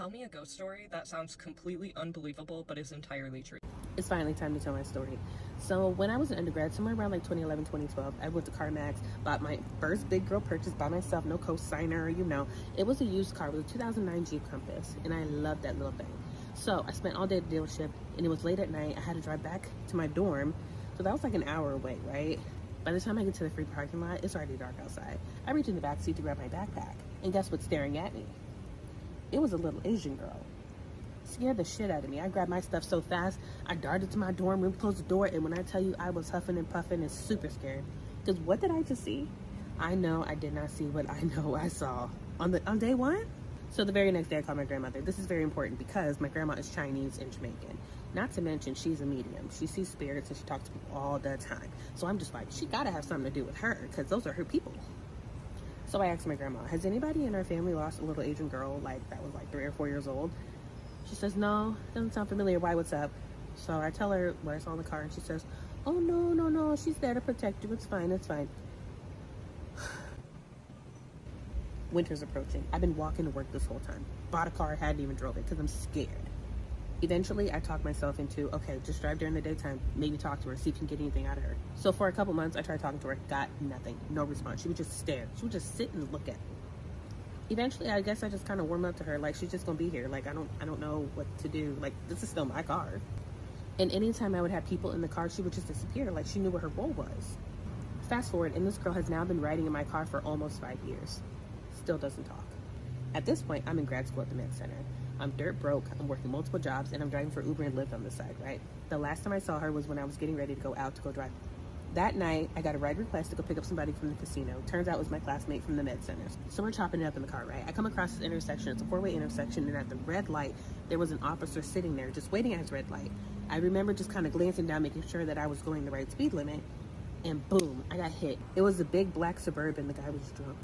Tell me a ghost story that sounds completely unbelievable but is entirely true. It's finally time to tell my story. So when I was an undergrad, somewhere around like 2011, 2012, I went to CarMax, bought my first big girl purchase by myself, no co-signer, you know. It was a used car. It was a 2009 Jeep Compass, and I loved that little thing. So I spent all day at the dealership, and it was late at night. I had to drive back to my dorm, so that was like an hour away, right? By the time I get to the free parking lot, it's already dark outside. I reach in the back seat to grab my backpack, and guess what's staring at me? It was a little Asian girl. Scared the shit out of me. I grabbed my stuff so fast, I darted to my dorm room, closed the door, and when I tell you I was huffing and puffing and super scared, because what did I just see? I know I did not see what I know I saw on day one. So the very next day I called my grandmother. This is very important because my grandma is Chinese and Jamaican. Not to mention she's a medium. She sees spirits and she talks to people all the time. So I'm just like, she gotta have something to do with her because those are her people. So I asked my grandma, has anybody in our family lost a little Asian girl like that was like 3 or 4 years old? She says, no, doesn't sound familiar. Why, what's up? So I tell her what I saw in the car, and she says, oh, no, she's there to protect you. It's fine. Winter's approaching. I've been walking to work this whole time. Bought a car, hadn't even drove it because I'm scared. Eventually, I talked myself into, okay, just drive during the daytime, maybe talk to her, see if you can get anything out of her. So for a couple months, I tried talking to her, got nothing, no response. She would just stare. She would just sit and look at me. Eventually, I guess I just kind of warmed up to her, like she's just gonna be here. Like I don't know what to do. Like this is still my car. And anytime I would have people in the car, she would just disappear. Like she knew what her role was. Fast forward, and this girl has now been riding in my car for almost 5 years. Still doesn't talk. At this point, I'm in grad school at the Med Center. I'm dirt broke. I'm working multiple jobs, and I'm driving for Uber and Lyft on the side. Right. The last time I saw her was when I was getting ready to go out to go drive. That night, I got a ride request to go pick up somebody from the casino. Turns out it was my classmate from the Med Center. So we're chopping it up in the car, right? I come across this intersection. It's a 4-way intersection, and at the red light, there was an officer sitting there just waiting at his red light. I remember just kind of glancing down, making sure that I was going the right speed limit, and boom, I got hit. It was a big black Suburban. The guy was drunk.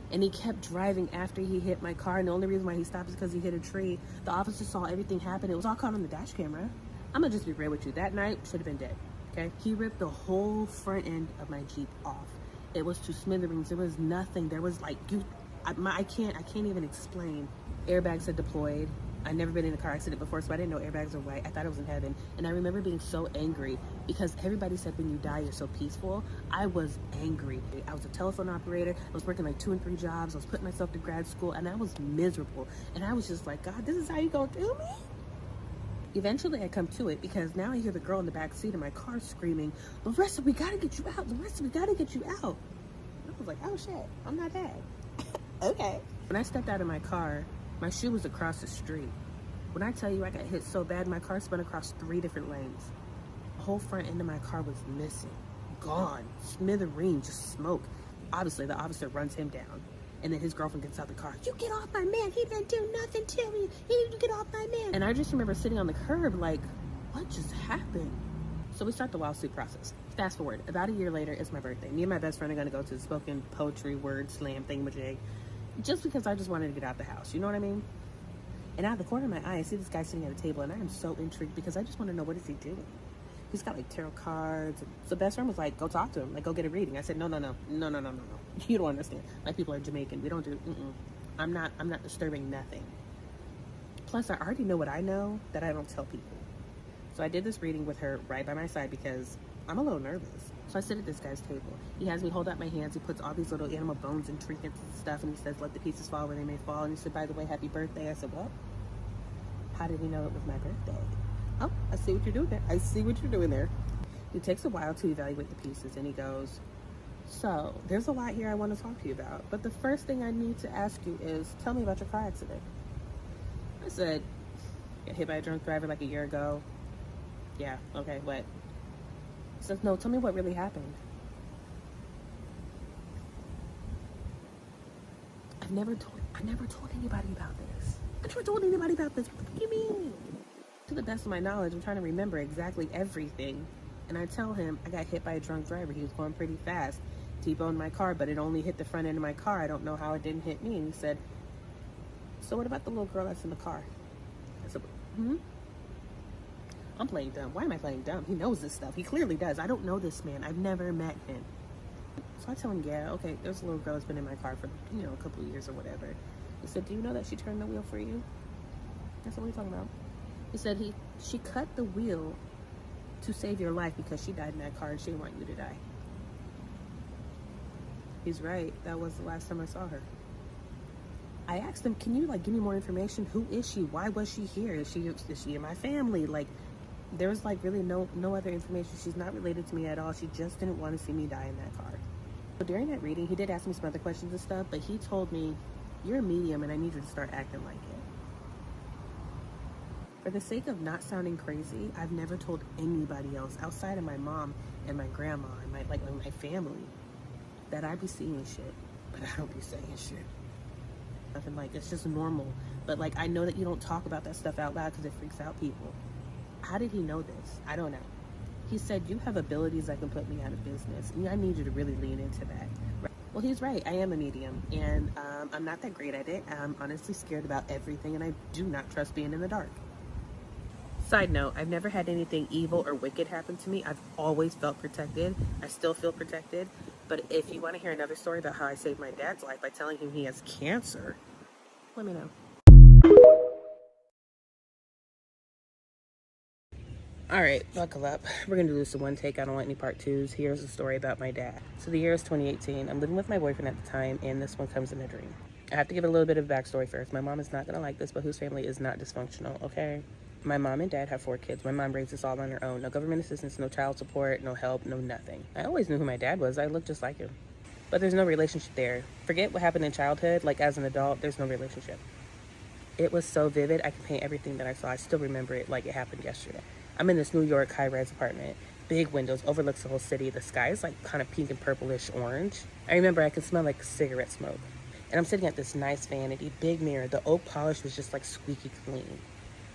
And he kept driving after he hit my car, and the only reason why he stopped is because he hit a tree. The officer saw everything happen. It was all caught on the dash camera. I'm gonna just be real with you. That night, should have been dead. Okay. He ripped the whole front end of my Jeep off. It was to smithereens. There was nothing. There was like, I can't even explain. Airbags had deployed. I'd never been in a car accident before, so I didn't know airbags were white. I thought I was in heaven. And I remember being so angry because everybody said when you die, you're so peaceful. I was angry. I was a telephone operator. I was working like 2 and 3 jobs. I was putting myself to grad school, and I was miserable. And I was just like, God, this is how you gonna do me? Eventually, I come to it because now I hear the girl in the back seat of my car screaming, Larissa, we gotta get you out. Larissa, we gotta get you out. And I was like, oh shit, I'm not dead. Okay. When I stepped out of my car, my shoe was across the street. When I tell you I got hit so bad, my car spun across 3 different lanes. The whole front end of my car was missing, gone, smithereens, just smoke. Obviously, the officer runs him down. And then his girlfriend gets out the car. You get off my man. He didn't do nothing to me. He didn't get off my man. And I just remember sitting on the curb like, what just happened? So we start the lawsuit process. Fast forward, about a year later, it's my birthday. Me and my best friend are going to go to the spoken poetry word slam thingamajig. Just because I just wanted to get out the house. You know what I mean? And out of the corner of my eye, I see this guy sitting at a table, and I am so intrigued because I just want to know, what is he doing? He's got like tarot cards. So best friend was like, go talk to him. Like, go get a reading. I said, no. You don't understand. My people are Jamaican. We don't do, I'm not disturbing nothing. Plus, I already know what I know that I don't tell people. So I did this reading with her right by my side because I'm a little nervous. So I sit at this guy's table. He has me hold out my hands. He puts all these little animal bones and trinkets and stuff. And he says, let the pieces fall where they may fall. And he said, by the way, happy birthday. I said, what? How did he know it was my birthday? Oh, I see what you're doing there. I see what you're doing there. It takes a while to evaluate the pieces, and he goes, so there's a lot here I want to talk to you about, but the first thing I need to ask you is, tell me about your car accident. I said, got hit by a drunk driver like a year ago. Yeah, okay, what? He says, no, tell me what really happened. I never told anybody about this. I never told anybody about this. What do you mean? To the best of my knowledge, I'm trying to remember exactly everything. And I tell him I got hit by a drunk driver. He was going pretty fast. T-boned my car, but it only hit the front end of my car. I don't know how it didn't hit me. And he said, so what about the little girl that's in the car? I said, I'm playing dumb. Why am I playing dumb? He knows this stuff. He clearly does. I don't know this man. I've never met him. So I tell him, yeah, okay, there's a little girl that's been in my car for, a couple of years or whatever. He said, do you know that she turned the wheel for you? I said, what are you talking about? He said she cut the wheel to save your life because she died in that car and she didn't want you to die. He's right. That was the last time I saw her. I asked him, can you like give me more information? Who is she? Why was she here? Is she in my family? Like, there was like really no other information. She's not related to me at all. She just didn't want to see me die in that car. So during that reading, he did ask me some other questions and stuff, but he told me, you're a medium and I need you to start acting like it. For the sake of not sounding crazy, I've never told anybody else outside of my mom and my grandma and my family that I be seeing shit, but I don't be saying shit. Nothing, like, it's just normal. But like, I know that you don't talk about that stuff out loud because it freaks out people. How did he know this? I don't know. He said, you have abilities that can put me out of business, and I need you to really lean into that. Well, he's right. I am a medium, and I'm not that great at it. I'm honestly scared about everything, and I do not trust being in the dark. Side note, I've never had anything evil or wicked happen to me. I've always felt protected. I still feel protected. But if you want to hear another story about how I saved my dad's life by telling him he has cancer, let me know. All right, buckle up. We're going to do this in one take. I don't want any part twos. Here's a story about my dad. So the year is 2018. I'm living with my boyfriend at the time, and this one comes in a dream. I have to give a little bit of backstory first. My mom is not going to like this, but whose family is not dysfunctional, okay? My mom and dad have 4 kids. My mom raised us all on her own. No government assistance, no child support, no help, no nothing. I always knew who my dad was. I looked just like him. But there's no relationship there. Forget what happened in childhood. Like, as an adult, there's no relationship. It was so vivid. I can paint everything that I saw. I still remember it like it happened yesterday. I'm in this New York high-rise apartment. Big windows, overlooks the whole city. The sky is like kind of pink and purplish orange. I remember I can smell like cigarette smoke. And I'm sitting at this nice vanity, big mirror. The oak polish was just like squeaky clean.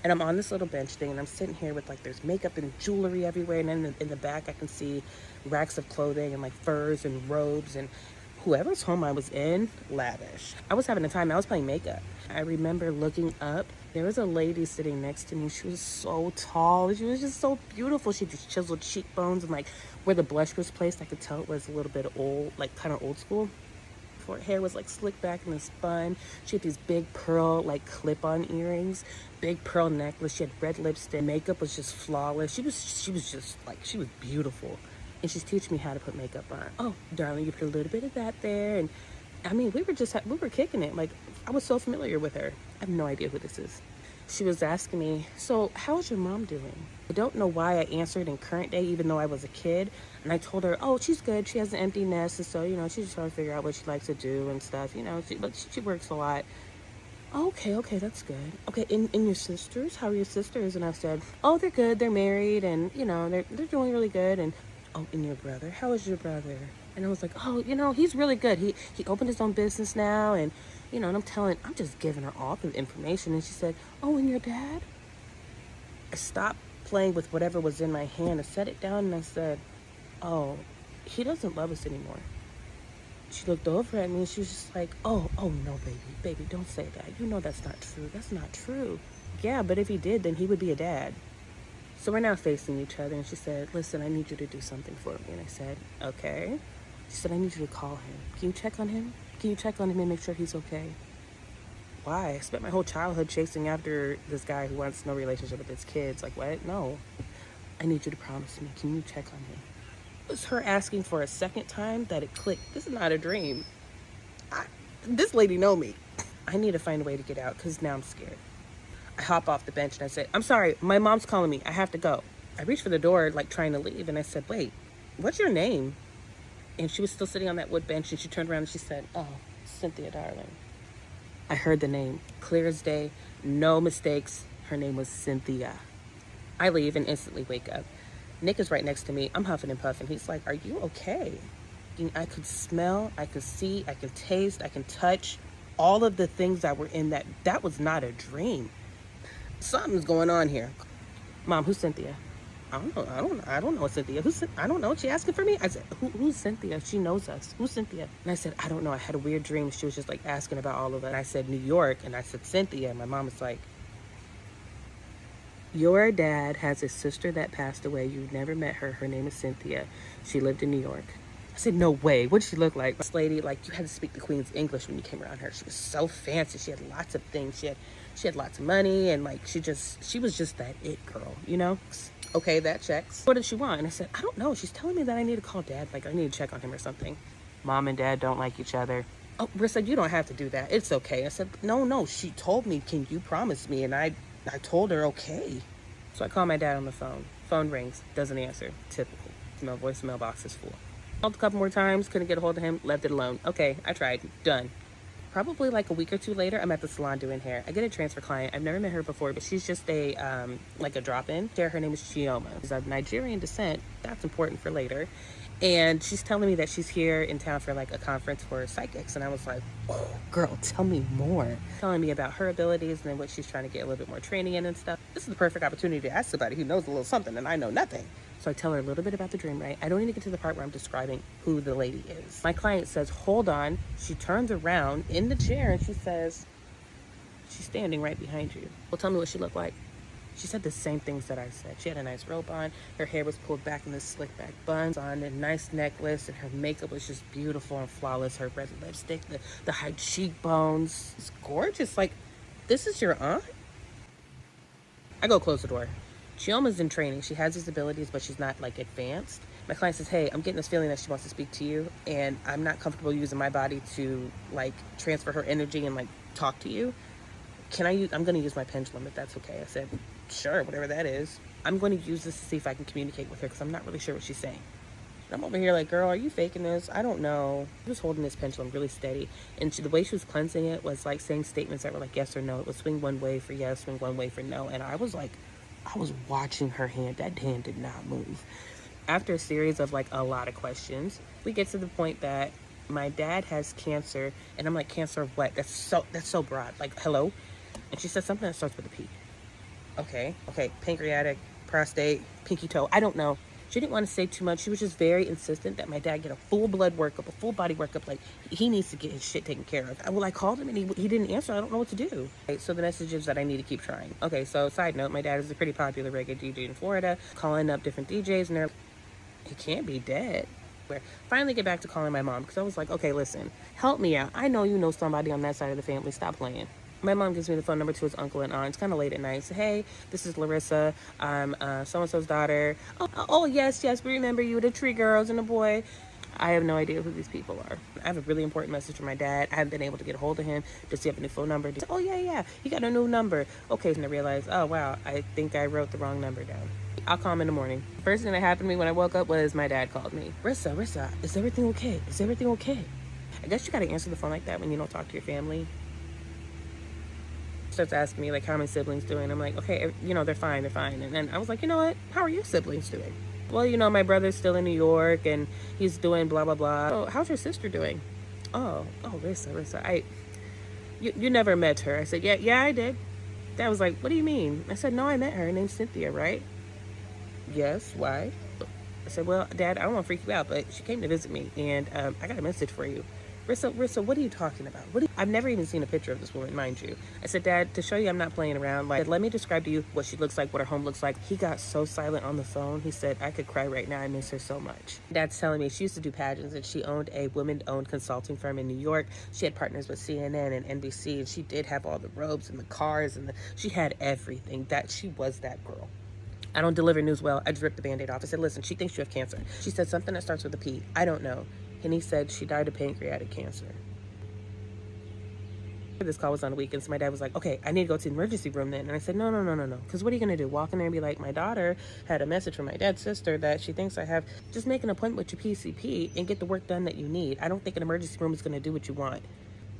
And I'm on this little bench thing, and I'm sitting here with like, there's makeup and jewelry everywhere. And then in the back, I can see racks of clothing and like furs and robes. And whoever's home I was in, lavish. I was having a time. I was playing makeup. I remember looking up. There was a lady sitting next to me. She was so tall. She was just so beautiful. She had these chiseled cheekbones, and like where the blush was placed, I could tell it was a little bit old, like kind of old school. Her hair was like slicked back in a spun. She had these big pearl like clip-on earrings, big pearl necklace. She had red lipstick. Makeup was just flawless. She was just like, she was beautiful. And she's teaching me how to put makeup on. Oh, darling, you put a little bit of that there. And I mean, we were kicking it. Like, I was so familiar with her. I have no idea who this is. She was asking me, so how is your mom doing? I don't know why I answered in current day, even though I was a kid. And I told her, oh, she's good. She has an empty nest. And so, you know, she's just trying to figure out what she likes to do and stuff. You know, but she works a lot. Okay, that's good. Okay, and your sisters? How are your sisters? And I said, oh, they're good. They're married, and, you know, they're doing really good. And, oh, and your brother? How is your brother? And I was like, oh, you know, he's really good. He opened his own business now, and, you know, and I'm just giving her all the information. And she said, oh, and your dad? I stopped playing with whatever was in my hand. I set it down, and I said, oh, he doesn't love us anymore. She looked over at me, and she was just like, oh, no, baby, don't say that. You know that's not true. That's not true. Yeah, but if he did, then he would be a dad. So we're now facing each other, and she said, listen, I need you to do something for me. And I said, okay. She said, I need you to call him. Can you check on him? Can you check on him and make sure he's okay? Why? I spent my whole childhood chasing after this guy who wants no relationship with his kids. Like, what? No. I need you to promise me. Can you check on him? It was her asking for a second time that it clicked. This is not a dream. This lady know me. I need to find a way to get out because now I'm scared. I hop off the bench and I said, I'm sorry, my mom's calling me. I have to go. I reached for the door, like trying to leave. And I said, wait, what's your name? And she was still sitting on that wood bench, and she turned around and she said, oh, Cynthia, darling. I heard the name, clear as day, no mistakes. Her name was Cynthia. I leave and instantly wake up. Nick is right next to me. I'm huffing and puffing. He's like, are you okay? I could smell, I could see, I could taste, I can touch all of the things that were in that. That was not a dream. Something's going on here. Mom, who's Cynthia? I don't know Cynthia. I don't know. She asking for me? I said, who's Cynthia? She knows us. Who's Cynthia? And I said, I don't know. I had a weird dream. She was just like asking about all of it. And I said, New York. And I said, Cynthia. And my mom was like, your dad has a sister that passed away. You've never met her. Her name is Cynthia. She lived in New York. I said, no way. What did she look like? This lady, like, you had to speak the Queen's English when you came around her. She was so fancy. She had lots of things. She had lots of money, and like she was just that it girl, you know? Okay, that checks. What did she want? And I said, I don't know. She's telling me that I need to call Dad. Like, I need to check on him or something. Mom and Dad don't like each other. Oh, Rissa, you don't have to do that. It's okay. I said, no. She told me, can you promise me? And I told her, okay. So I call my dad on the phone. Phone rings. Doesn't answer. Typical. My voicemail box is full. Called a couple more times. Couldn't get a hold of him. Left it alone. Okay, I tried. Done. Probably like a week or two later, I'm at the salon doing hair. I get a transfer client. I've never met her before, but she's just a like a drop-in. Her name is Chioma. She's of Nigerian descent. That's important for later. And she's telling me that she's here in town for like a conference for psychics. And I was like, oh, girl, tell me more. Telling me about her abilities and then what she's trying to get a little bit more training in and stuff. This is the perfect opportunity to ask somebody who knows a little something and I know nothing. So I tell her a little bit about the dream, right? I don't even get to the part where I'm describing who the lady is. My client says, hold on. She turns around in the chair and she says, she's standing right behind you. Well, tell me what she looked like. She said the same things that I said. She had a nice robe on. Her hair was pulled back in this slick back buns on, a nice necklace, and her makeup was just beautiful and flawless. Her red lipstick, the high cheekbones. It's gorgeous. Like, this is your aunt? I go close the door. Chioma's in training. She has these abilities, but she's not like advanced. My client says, hey, I'm getting this feeling that she wants to speak to you, and I'm not comfortable using my body to like transfer her energy and like talk to you. I'm going to use my pendulum if that's okay. I said, sure, whatever that is. I'm going to use this to see if I can communicate with her because I'm not really sure what she's saying. I'm over here like, girl, are you faking this? I don't know. I was holding this pendulum really steady. And the way she was cleansing it was like saying statements that were like yes or no. It would swing one way for yes, swing one way for no. And I was watching her hand. That hand did not move. After a series of like a lot of questions, we get to the point that my dad has cancer. And I'm like, cancer of what? That's so broad. Like, hello? And she said something that starts with a P. Okay, pancreatic, prostate, pinky toe, I don't know. She didn't want to say too much. She was just very insistent that my dad get a full blood workup, a full body workup. Like, he needs to get his shit taken care of. Well, I called him and he didn't answer. I don't know what to do. Okay, so the message is that I need to keep trying. Okay, so side note, my dad is a pretty popular reggae DJ in Florida, calling up different DJs, and they're like, he can't be dead. Finally get back to calling my mom because I was like, okay, listen, help me out. I know you know somebody on that side of the family. Stop playing. My mom gives me the phone number to his uncle and aunt. It's kind of late at night. So, hey, this is Larissa. I'm so-and-so's daughter. Oh, yes, we remember you, the tree girls and the boy. I have no idea who these people are. I have a really important message from my dad. I haven't been able to get a hold of him. Does he have a new phone number? Oh, yeah, he got a new number. Okay, and I realized, oh, wow, I think I wrote the wrong number down. I'll call him in the morning. First thing that happened to me when I woke up was my dad called me. Rissa, is everything okay? Is everything okay? I guess you got to answer the phone like that when you don't talk to your family. Starts asking me like how my siblings doing. I'm like, okay, they're fine. And then I was like, you know what, how are your siblings doing? Well, my brother's still in New York and he's doing blah blah blah. Oh, how's your sister doing? Oh, Rissa, you never met her. I said, yeah, I did. Dad was like, what do you mean? I said, no, I met her. Her name's Cynthia, right? Yes, why? I said, well, Dad, I don't want to freak you out, but she came to visit me and I got a message for you. Rissa, what are you talking about? I've never even seen a picture of this woman, mind you. I said, Dad, to show you I'm not playing around, like, let me describe to you what she looks like, what her home looks like. He got so silent on the phone. He said, I could cry right now. I miss her so much. Dad's telling me she used to do pageants and she owned a women-owned consulting firm in New York. She had partners with CNN and NBC, and she did have all the robes and the cars and she had everything. She was that girl. I don't deliver news well. I just ripped the Band-Aid off. I said, listen, she thinks you have cancer. She said something that starts with a P. I don't know. And he said she died of pancreatic cancer. This call was on the weekend, so my dad was like, okay, I need to go to the emergency room then. And I said, no. Because what are you going to do? Walk in there and be like, my daughter had a message from my dad's sister that she thinks I have. Just make an appointment with your PCP and get the work done that you need. I don't think an emergency room is going to do what you want.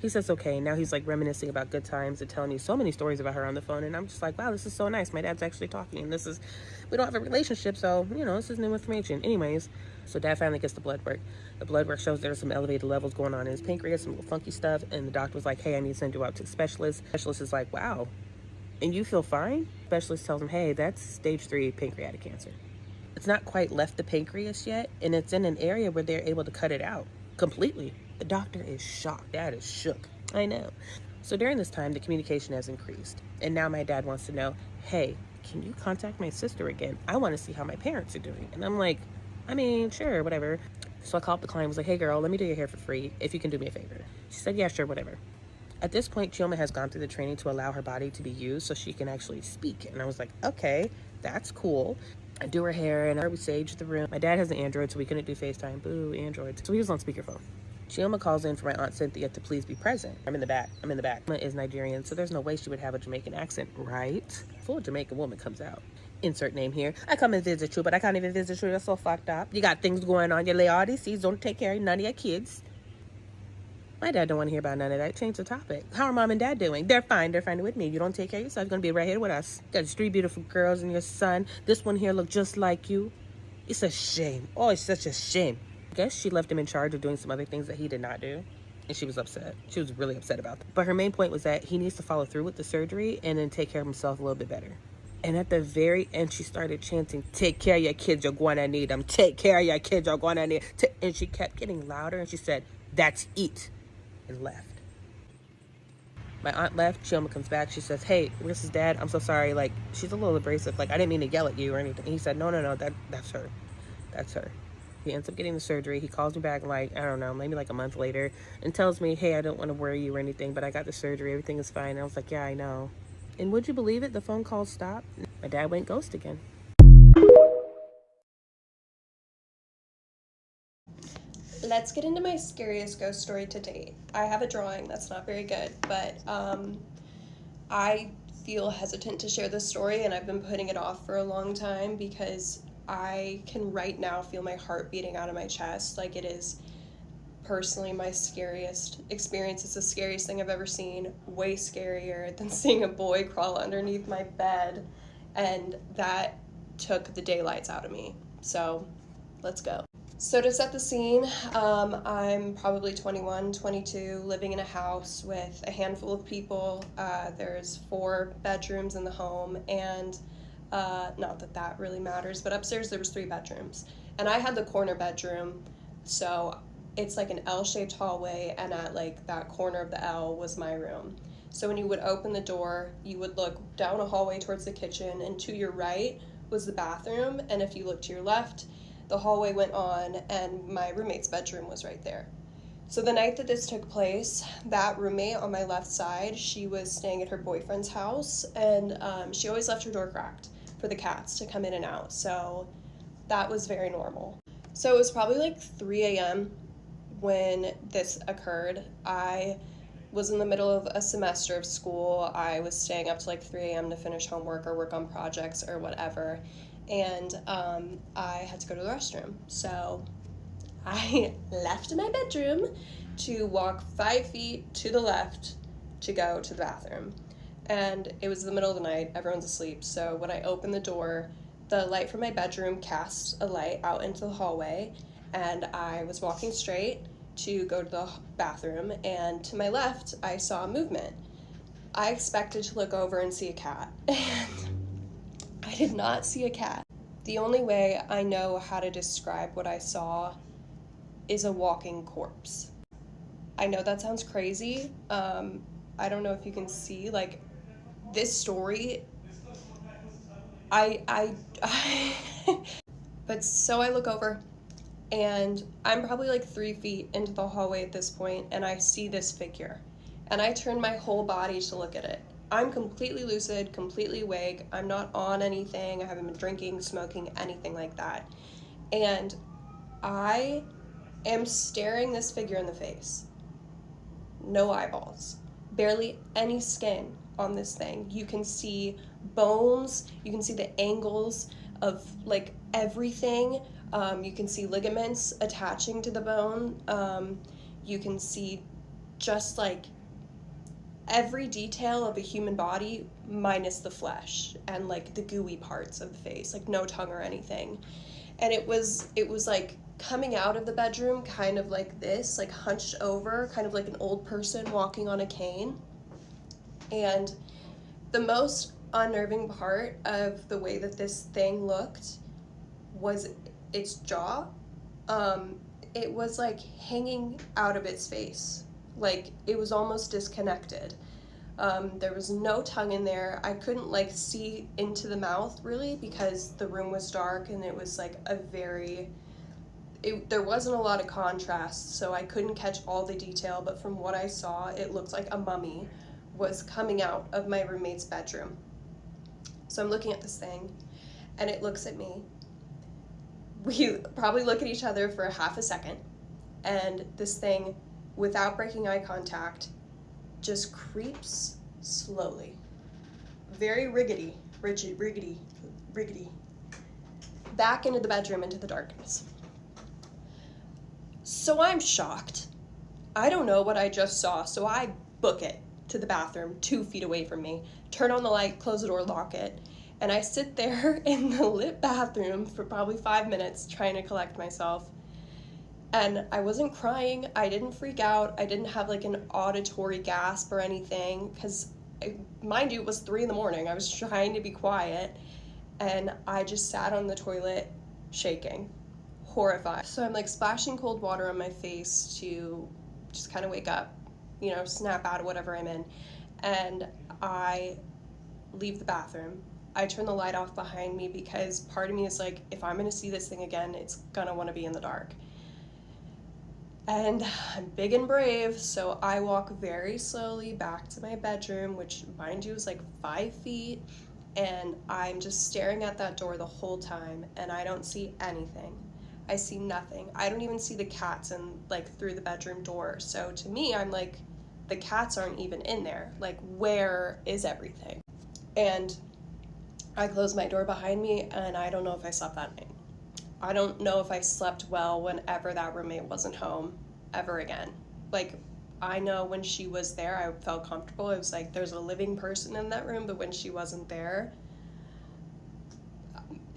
He says, okay. Now he's like reminiscing about good times and telling me so many stories about her on the phone. And I'm just like, wow, this is so nice. My dad's actually talking. And we don't have a relationship. So, this is new information. Anyways, so Dad finally gets the blood work. The blood work shows there's some elevated levels going on in his pancreas, some little funky stuff. And the doctor was like, hey, I need to send you out to a specialist. Specialist is like, wow, and you feel fine? Specialist tells him, hey, that's stage 3 pancreatic cancer. It's not quite left the pancreas yet. And it's in an area where they're able to cut it out completely. The doctor is shocked. Dad is shook. I know. So during this time, the communication has increased. And now my dad wants to know, hey, can you contact my sister again? I want to see how my parents are doing. And I'm like, sure, whatever. So I called the client, was like, hey girl, let me do your hair for free if you can do me a favor. She said, yeah, sure, whatever. At this point, Chioma has gone through the training to allow her body to be used so she can actually speak. And I was like, okay, that's cool. I do her hair and we sage the room. My dad has an Android, so we couldn't do FaceTime. Boo, Android. So he was on speakerphone. Chioma calls in for my Aunt Cynthia to please be present. I'm in the back. Chioma is Nigerian, so there's no way she would have a Jamaican accent, right? Full Jamaican woman comes out. Insert name here. I come and visit you, but I can't even visit you. You're so fucked up. You got things going on. You lay all these seeds, don't take care of none of your kids. My dad don't want to hear about none of that. Change the topic. How are mom and dad doing? They're fine. They're fine with me. You don't take care of yourself, you're going to be right here with us. Got these 3 beautiful girls and your son. This one here look just like you. It's a shame. Oh, it's such a shame. I guess she left him in charge of doing some other things that he did not do. And she was upset. She was really upset about that. But her main point was that he needs to follow through with the surgery and then take care of himself a little bit better. And at the very end, she started chanting, take care of your kids, you're going to need them. Take care of your kids, you're going to need them. And she kept getting louder and she said, that's it. And left. My aunt left. Chioma comes back. She says, hey, this is dad. I'm so sorry. Like, she's a little abrasive. Like, I didn't mean to yell at you or anything. And he said, no, that's her. That's her. He ends up getting the surgery. He calls me back, like, I don't know, maybe like a month later, and tells me, hey, I don't want to worry you or anything, but I got the surgery. Everything is fine. And I was like, yeah, I know. And would you believe it? The phone call stopped. My dad went ghost again. Let's get into my scariest ghost story to date. I have a drawing that's not very good, but I feel hesitant to share this story, and I've been putting it off for a long time because I can right now feel my heart beating out of my chest. Like, it is personally my scariest experience. It's the scariest thing I've ever seen, way scarier than seeing a boy crawl underneath my bed, and that took the daylights out of me. So let's go. So to set the scene, I'm probably 21, 22, living in a house with a handful of people. There's 4 bedrooms in the home, and not that that really matters, but upstairs there was 3 bedrooms. And I had the corner bedroom, so it's like an L-shaped hallway, and at like that corner of the L was my room. So when you would open the door, you would look down a hallway towards the kitchen, and to your right was the bathroom, and if you looked to your left, the hallway went on, and my roommate's bedroom was right there. So the night that this took place, that roommate on my left side, she was staying at her boyfriend's house, and she always left her door cracked for the cats to come in and out, so that was very normal. So it was probably like 3 a.m. when this occurred. I was in the middle of a semester of school. I was staying up to like 3 a.m. to finish homework or work on projects or whatever, and I had to go to the restroom. So I left my bedroom to walk 5 feet to the left to go to the bathroom. And it was the middle of the night, everyone's asleep, so when I opened the door, the light from my bedroom cast a light out into the hallway, and I was walking straight to go to the bathroom, and to my left, I saw a movement. I expected to look over and see a cat, and I did not see a cat. The only way I know how to describe what I saw is a walking corpse. I know that sounds crazy. I don't know if you can see, like, this story, but so I look over, and I'm probably like 3 feet into the hallway at this point, and I see this figure, and I turn my whole body to look at it. I'm completely lucid, completely awake. I'm not on anything. I haven't been drinking, smoking, anything like that. And I am staring this figure in the face. No eyeballs, barely any skin on this thing. You can see bones, you can see the angles of like everything. You can see ligaments attaching to the bone. You can see just like every detail of a human body minus the flesh and like the gooey parts of the face, like no tongue or anything. And it was like coming out of the bedroom kind of like this, like hunched over, kind of like an old person walking on a cane. And the most unnerving part of the way that this thing looked was its jaw. It was like hanging out of its face. Like it was almost disconnected. There was no tongue in there. I couldn't like see into the mouth really because the room was dark, and it was like there wasn't a lot of contrast, so I couldn't catch all the detail, but from what I saw, it looked like a mummy was coming out of my roommate's bedroom. So I'm looking at this thing, and it looks at me. We probably look at each other for a half a second, and this thing, without breaking eye contact, just creeps slowly. Very riggedy, back into the bedroom, into the darkness. So I'm shocked. I don't know what I just saw, so I book it to the bathroom 2 feet away from me, turn on the light, close the door, lock it, and I sit there in the lit bathroom for probably 5 minutes trying to collect myself. And I wasn't crying, I didn't freak out, I didn't have like an auditory gasp or anything, because mind you, it was 3 a.m. I was trying to be quiet, and I just sat on the toilet shaking, horrified. So I'm like splashing cold water on my face to just kind of wake up, you know, snap out of whatever I'm in. And I leave the bathroom. I turn the light off behind me because part of me is like, if I'm gonna see this thing again, it's gonna wanna be in the dark. And I'm big and brave, so I walk very slowly back to my bedroom, which mind you is like 5 feet, and I'm just staring at that door the whole time, and I don't see anything. I see nothing. I don't even see the cats through the bedroom door. So to me, I'm like, the cats aren't even in there. Like, where is everything? And I close my door behind me, and I don't know if I slept that night. I don't know if I slept well whenever that roommate wasn't home ever again. Like, I know when she was there, I felt comfortable. It was like there's a living person in that room, but when she wasn't there,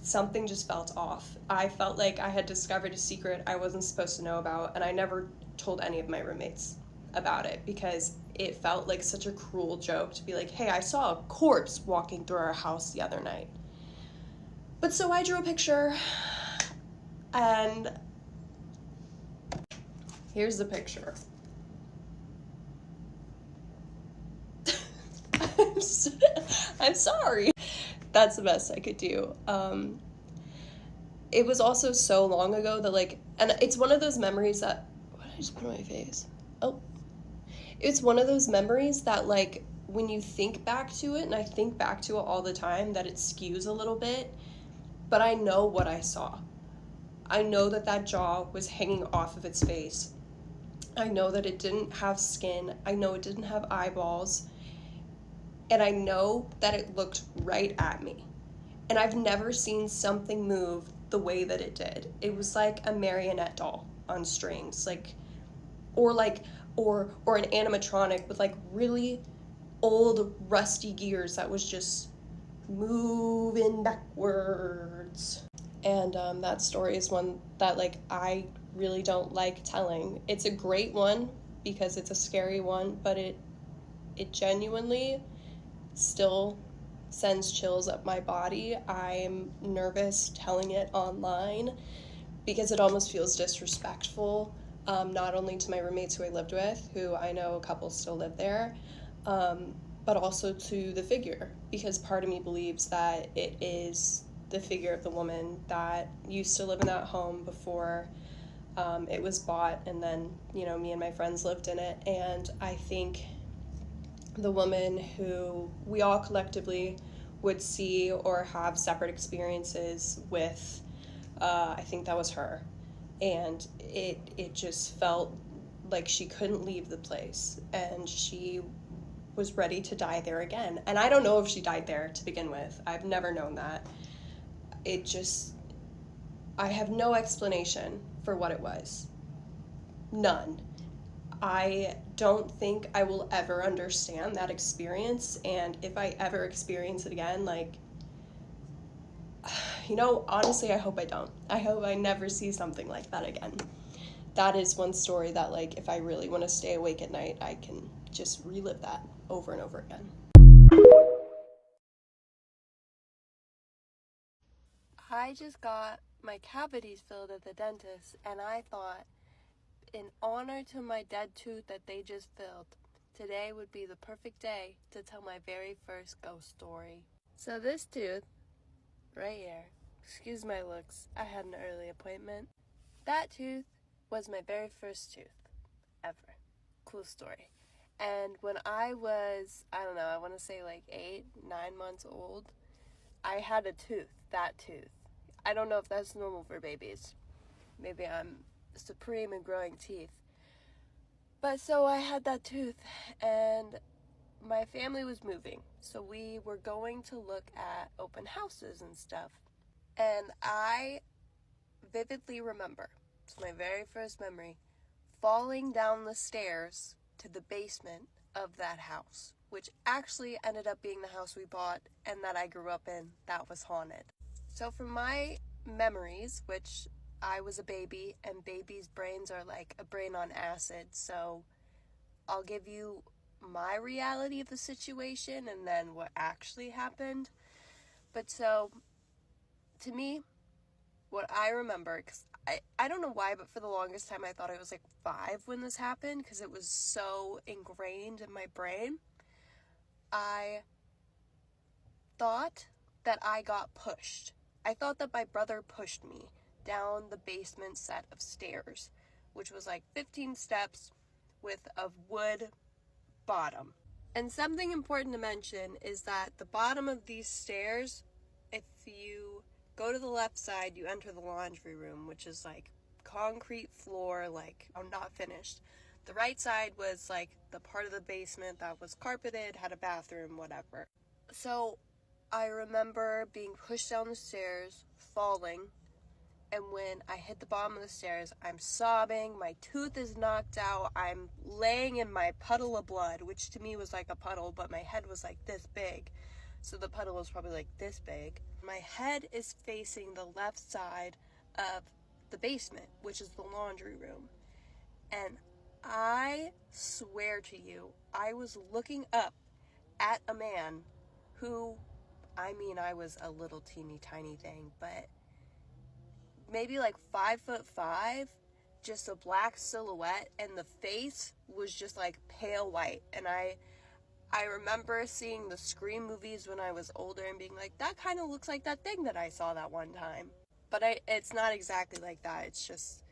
something just felt off. I felt like I had discovered a secret I wasn't supposed to know about, and I never told any of my roommates about it because it felt like such a cruel joke to be like, hey, I saw a corpse walking through our house the other night. But so I drew a picture, and here's the picture. I'm sorry. That's the best I could do. It was also so long ago that and it's one of those memories that, what did I just put on my face? Oh, it's one of those memories that when you think back to it, and I think back to it all the time, that it skews a little bit, but I know what I saw. I know that jaw was hanging off of its face. I know that it didn't have skin. I know it didn't have eyeballs. And I know that it looked right at me. And I've never seen something move the way that it did. It was like a marionette doll on strings, or an animatronic with really old rusty gears that was just moving backwards. And that story is one that I really don't like telling. It's a great one because it's a scary one, but it genuinely still sends chills up my body. I'm nervous telling it online because it almost feels disrespectful, not only to my roommates who I lived with, who I know a couple still live there, but also to the figure, because part of me believes that it is the figure of the woman that used to live in that home before it was bought, and then, me and my friends lived in it. And I think the woman who we all collectively would see or have separate experiences with, I think that was her. And it just felt like she couldn't leave the place, and she was ready to die there again. And I don't know if she died there to begin with. I've never known that. I have no explanation for what it was. None. I don't think I will ever understand that experience, and if I ever experience it again, honestly, I hope I don't. I hope I never see something like that again. That is one story that, if I really want to stay awake at night, I can just relive that over and over again. I just got my cavities filled at the dentist, and I thought, in honor to my dead tooth that they just filled, today would be the perfect day to tell my very first ghost story. So this tooth, right here, excuse my looks, I had an early appointment. that tooth was my very first tooth ever. Cool story. And when I was, I don't know, I want to say like 8, 9 months old, I had a tooth, that tooth. I don't know if that's normal for babies. Maybe I'm supreme in growing teeth. But so I had that tooth, and my family was moving. So we were going to look at open houses and stuff. And I vividly remember, it's my very first memory, falling down the stairs to the basement of that house, which actually ended up being the house we bought and that I grew up in that was haunted. So from my memories, which I was a baby, and babies' brains are like a brain on acid, so I'll give you my reality of the situation and then what actually happened. But so, to me, what I remember, because I don't know why, but for the longest time I thought I was like 5 when this happened, because it was so ingrained in my brain. I thought that I got pushed. I thought that my brother pushed me down the basement set of stairs, which was like 15 steps with a wood bottom. And something important to mention is that the bottom of these stairs, if you go to the left side, you enter the laundry room, which is like concrete floor, like not finished. The right side was like the part of the basement that was carpeted, had a bathroom, whatever. So I remember being pushed down the stairs, falling, and when I hit the bottom of the stairs, I'm sobbing, my tooth is knocked out, I'm laying in my puddle of blood, which to me was like a puddle, but my head was like this big, so the puddle was probably like this big. My head is facing the left side of the basement, which is the laundry room, and I swear to you, I was looking up at a man who, I mean, I was a little teeny tiny thing, but maybe like 5'5", just a black silhouette, and the face was just like pale white. And I remember seeing the Scream movies when I was older and being like, that kind of looks like that thing that I saw that one time. But it's not exactly like that, it's just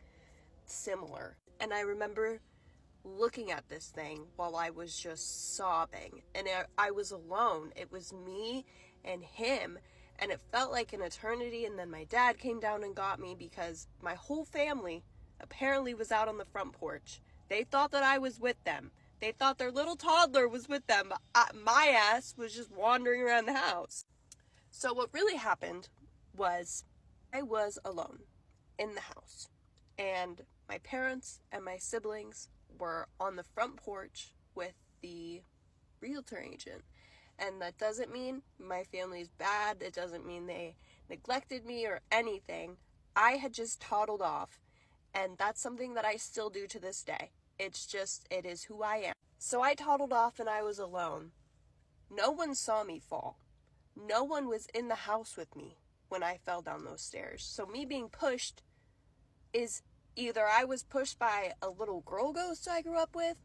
similar. And I remember looking at this thing while I was just sobbing, and I was alone. It was me and him, and it felt like an eternity. And then my dad came down and got me because my whole family apparently was out on the front porch. They thought that I was with them. They thought their little toddler was with them, but my ass was just wandering around the house. So what really happened was I was alone in the house, and my parents and my siblings were on the front porch with the realtor agent. And that doesn't mean my family's bad. It doesn't mean they neglected me or anything. I had just toddled off, and that's something that I still do to this day. It's just, it is who I am. So I toddled off and I was alone. No one saw me fall. No one was in the house with me when I fell down those stairs. So me being pushed is either I was pushed by a little girl ghost I grew up with,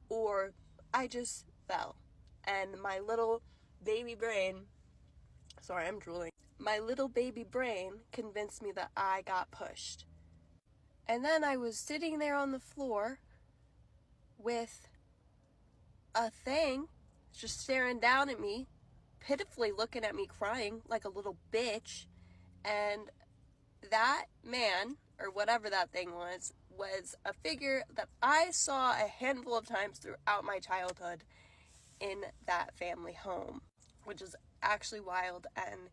or I just fell. And my little baby brain, sorry, I'm drooling. My little baby brain convinced me that I got pushed. And then I was sitting there on the floor with a thing just staring down at me, pitifully looking at me, crying like a little bitch. And that man, or whatever that thing was a figure that I saw a handful of times throughout my childhood in that family home, which is actually wild. And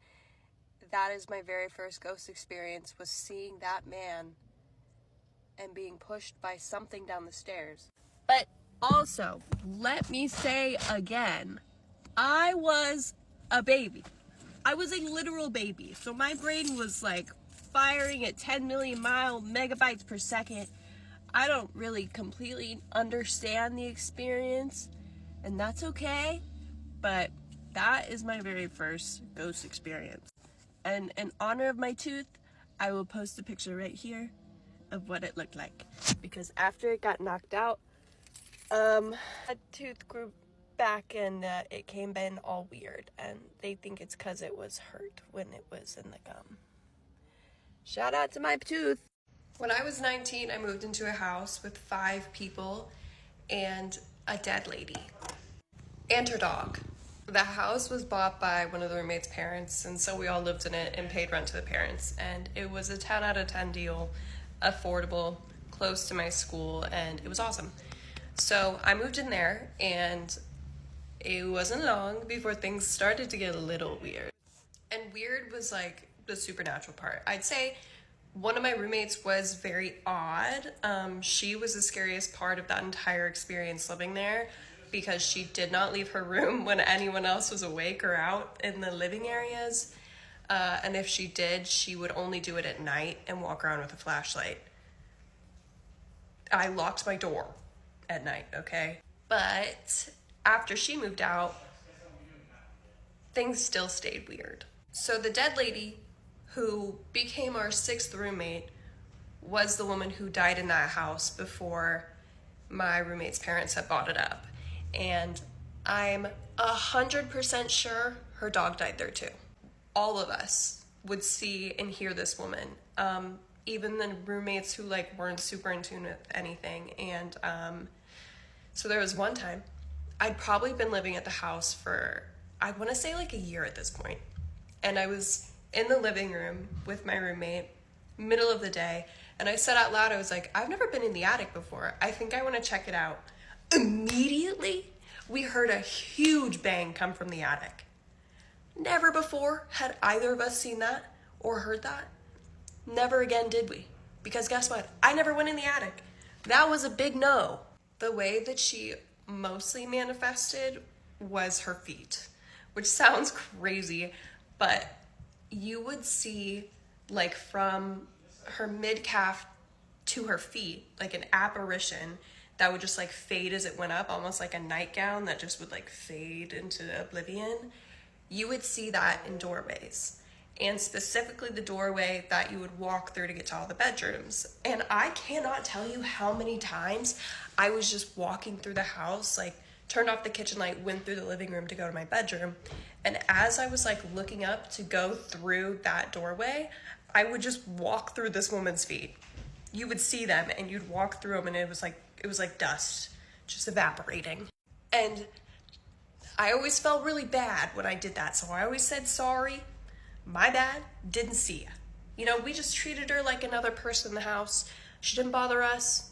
that is my very first ghost experience, was seeing that man and being pushed by something down the stairs. But also, let me say again, I was a baby. I was a literal baby. So my brain was like firing at 10 million megabytes per second. I don't really completely understand the experience, and that's okay, but that is my very first ghost experience. And in honor of my tooth, I will post a picture right here of what it looked like, because after it got knocked out, a tooth grew back, and it came in all weird, and they think it's because it was hurt when it was in the gum. Shout out to my tooth. When I was 19, I moved into a house with 5 people and a dead lady and her dog. The house was bought by one of the roommates' parents, and so we all lived in it and paid rent to the parents. And it was a 10 out of 10 deal, affordable, close to my school, and it was awesome. So I moved in there, and it wasn't long before things started to get a little weird. And weird was like the supernatural part. I'd say one of my roommates was very odd. She was the scariest part of that entire experience living there, because she did not leave her room when anyone else was awake or out in the living areas. And if she did, she would only do it at night and walk around with a flashlight. I locked my door at night, okay? But after she moved out, things still stayed weird. So the dead lady who became our 6th roommate was the woman who died in that house before my roommate's parents had bought it up. And I'm 100% sure her dog died there too. All of us would see and hear this woman, even the roommates who like weren't super in tune with anything. And so there was one time, I'd probably been living at the house for, I want to say like a year at this point. And I was in the living room with my roommate, middle of the day, and I said out loud, I was like, I've never been in the attic before. I think I want to check it out. Immediately, we heard a huge bang come from the attic. Never before had either of us seen that or heard that. Never again did we. Because guess what? I never went in the attic. That was a big no. The way that she mostly manifested was her feet, which sounds crazy, but you would see like from her mid-calf to her feet, like an apparition that would just like fade as it went up, almost like a nightgown that just would like fade into oblivion. You would see that in doorways, and specifically the doorway that you would walk through to get to all the bedrooms. And I cannot tell you how many times I was just walking through the house, like turned off the kitchen light, went through the living room to go to my bedroom. And as I was like looking up to go through that doorway, I would just walk through this woman's feet. You would see them and you'd walk through them, and it was like dust just evaporating. And I always felt really bad when I did that. So I always said, sorry, my bad, didn't see ya. You know, we just treated her like another person in the house. She didn't bother us.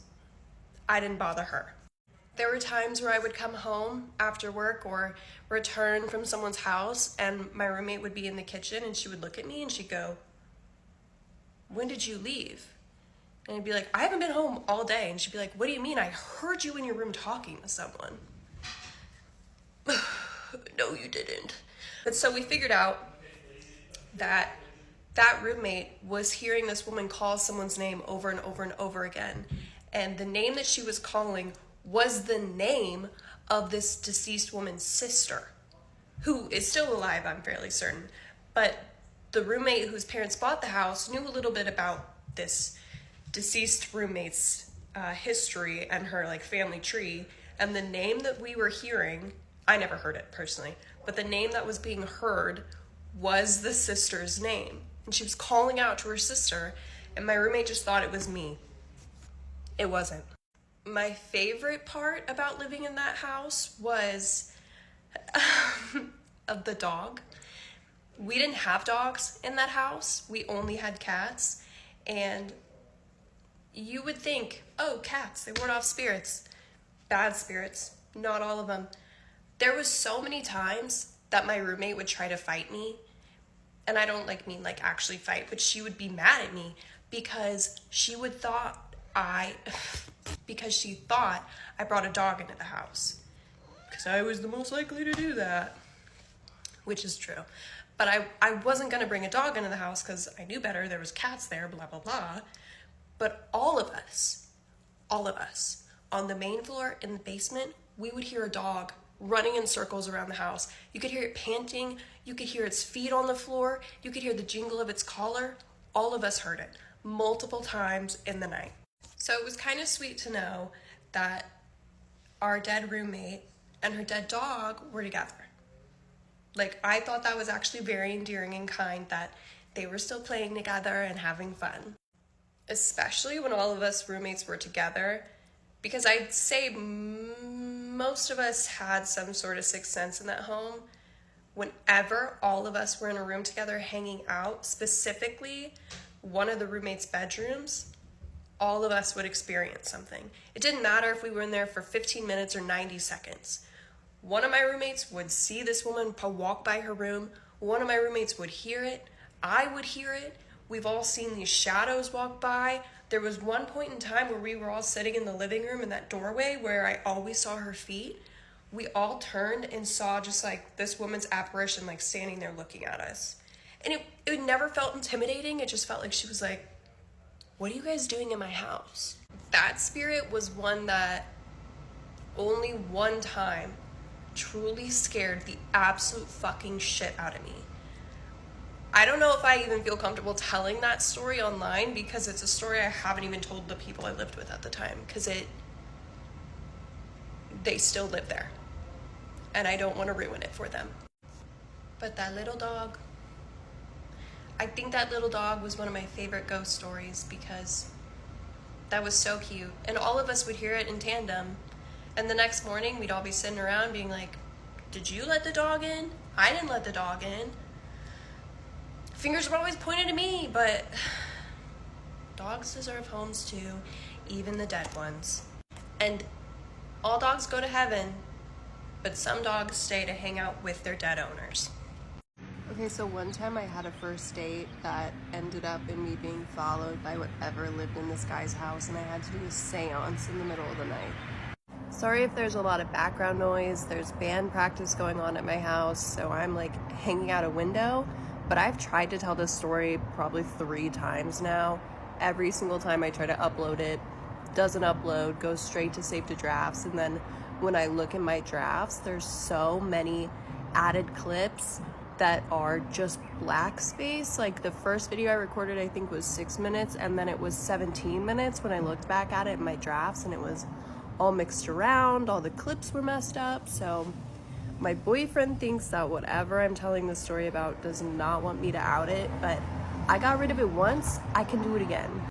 I didn't bother her. There were times where I would come home after work or return from someone's house, and my roommate would be in the kitchen, and she would look at me and she'd go, when did you leave? And I'd be like, I haven't been home all day. And she'd be like, what do you mean? I heard you in your room talking to someone. No, you didn't. But so we figured out that that roommate was hearing this woman call someone's name over and over and over again. And the name that she was calling was the name of this deceased woman's sister, who is still alive, I'm fairly certain. But the roommate whose parents bought the house knew a little bit about this deceased roommate's history and her like family tree. And the name that we were hearing, I never heard it personally, but the name that was being heard was the sister's name. And she was calling out to her sister, and my roommate just thought it was me. It wasn't. My favorite part about living in that house was of the dog. We didn't have dogs in that house. We only had cats. And you would think, oh, cats, they ward off spirits. Bad spirits, not all of them. There was so many times that my roommate would try to fight me. And I don't mean actually fight, but she would be mad at me because she thought I brought a dog into the house. Because I was the most likely to do that. Which is true. But I wasn't going to bring a dog into the house because I knew better. There was cats there, blah, blah, blah. But all of us, on the main floor, in the basement, we would hear a dog running in circles around the house. You could hear it panting. You could hear its feet on the floor. You could hear the jingle of its collar. All of us heard it multiple times in the night. So it was kind of sweet to know that our dead roommate and her dead dog were together. Like, I thought that was actually very endearing and kind that they were still playing together and having fun. especially when all of us roommates were together, because I'd say most of us had some sort of sixth sense in that home. Whenever all of us were in a room together hanging out, specifically one of the roommates' bedrooms, all of us would experience something. It didn't matter if we were in there for 15 minutes or 90 seconds. One of my roommates would see this woman walk by her room. One of my roommates would hear it. I would hear it. We've all seen these shadows walk by. There was one point in time where we were all sitting in the living room in that doorway where I always saw her feet. We all turned and saw just like this woman's apparition like standing there looking at us. And it never felt intimidating. It just felt like she was like, what are you guys doing in my house? That spirit was one that only one time truly scared the absolute fucking shit out of me. I don't know if I even feel comfortable telling that story online because it's a story I haven't even told the people I lived with at the time, because they still live there and I don't want to ruin it for them. But that little dog, I think that little dog was one of my favorite ghost stories because that was so cute. And all of us would hear it in tandem. And the next morning, we'd all be sitting around being like, did you let the dog in? I didn't let the dog in. Fingers were always pointed at me, but dogs deserve homes too, even the dead ones. And all dogs go to heaven, but some dogs stay to hang out with their dead owners. Okay, so one time I had a first date that ended up in me being followed by whatever lived in this guy's house, and I had to do a seance in the middle of the night. Sorry if there's a lot of background noise. There's band practice going on at my house, so I'm like hanging out a window. But I've tried to tell this story probably 3 times now. Every single time I try to upload it, doesn't upload, goes straight to save to drafts. And then when I look in my drafts, there's so many added clips that are just black space. Like the first video I recorded, I think was 6 minutes, and then it was 17 minutes when I looked back at it in my drafts, and it was all mixed around, all the clips were messed up. So my boyfriend thinks that whatever I'm telling this story about does not want me to out it, but I got rid of it once, I can do it again.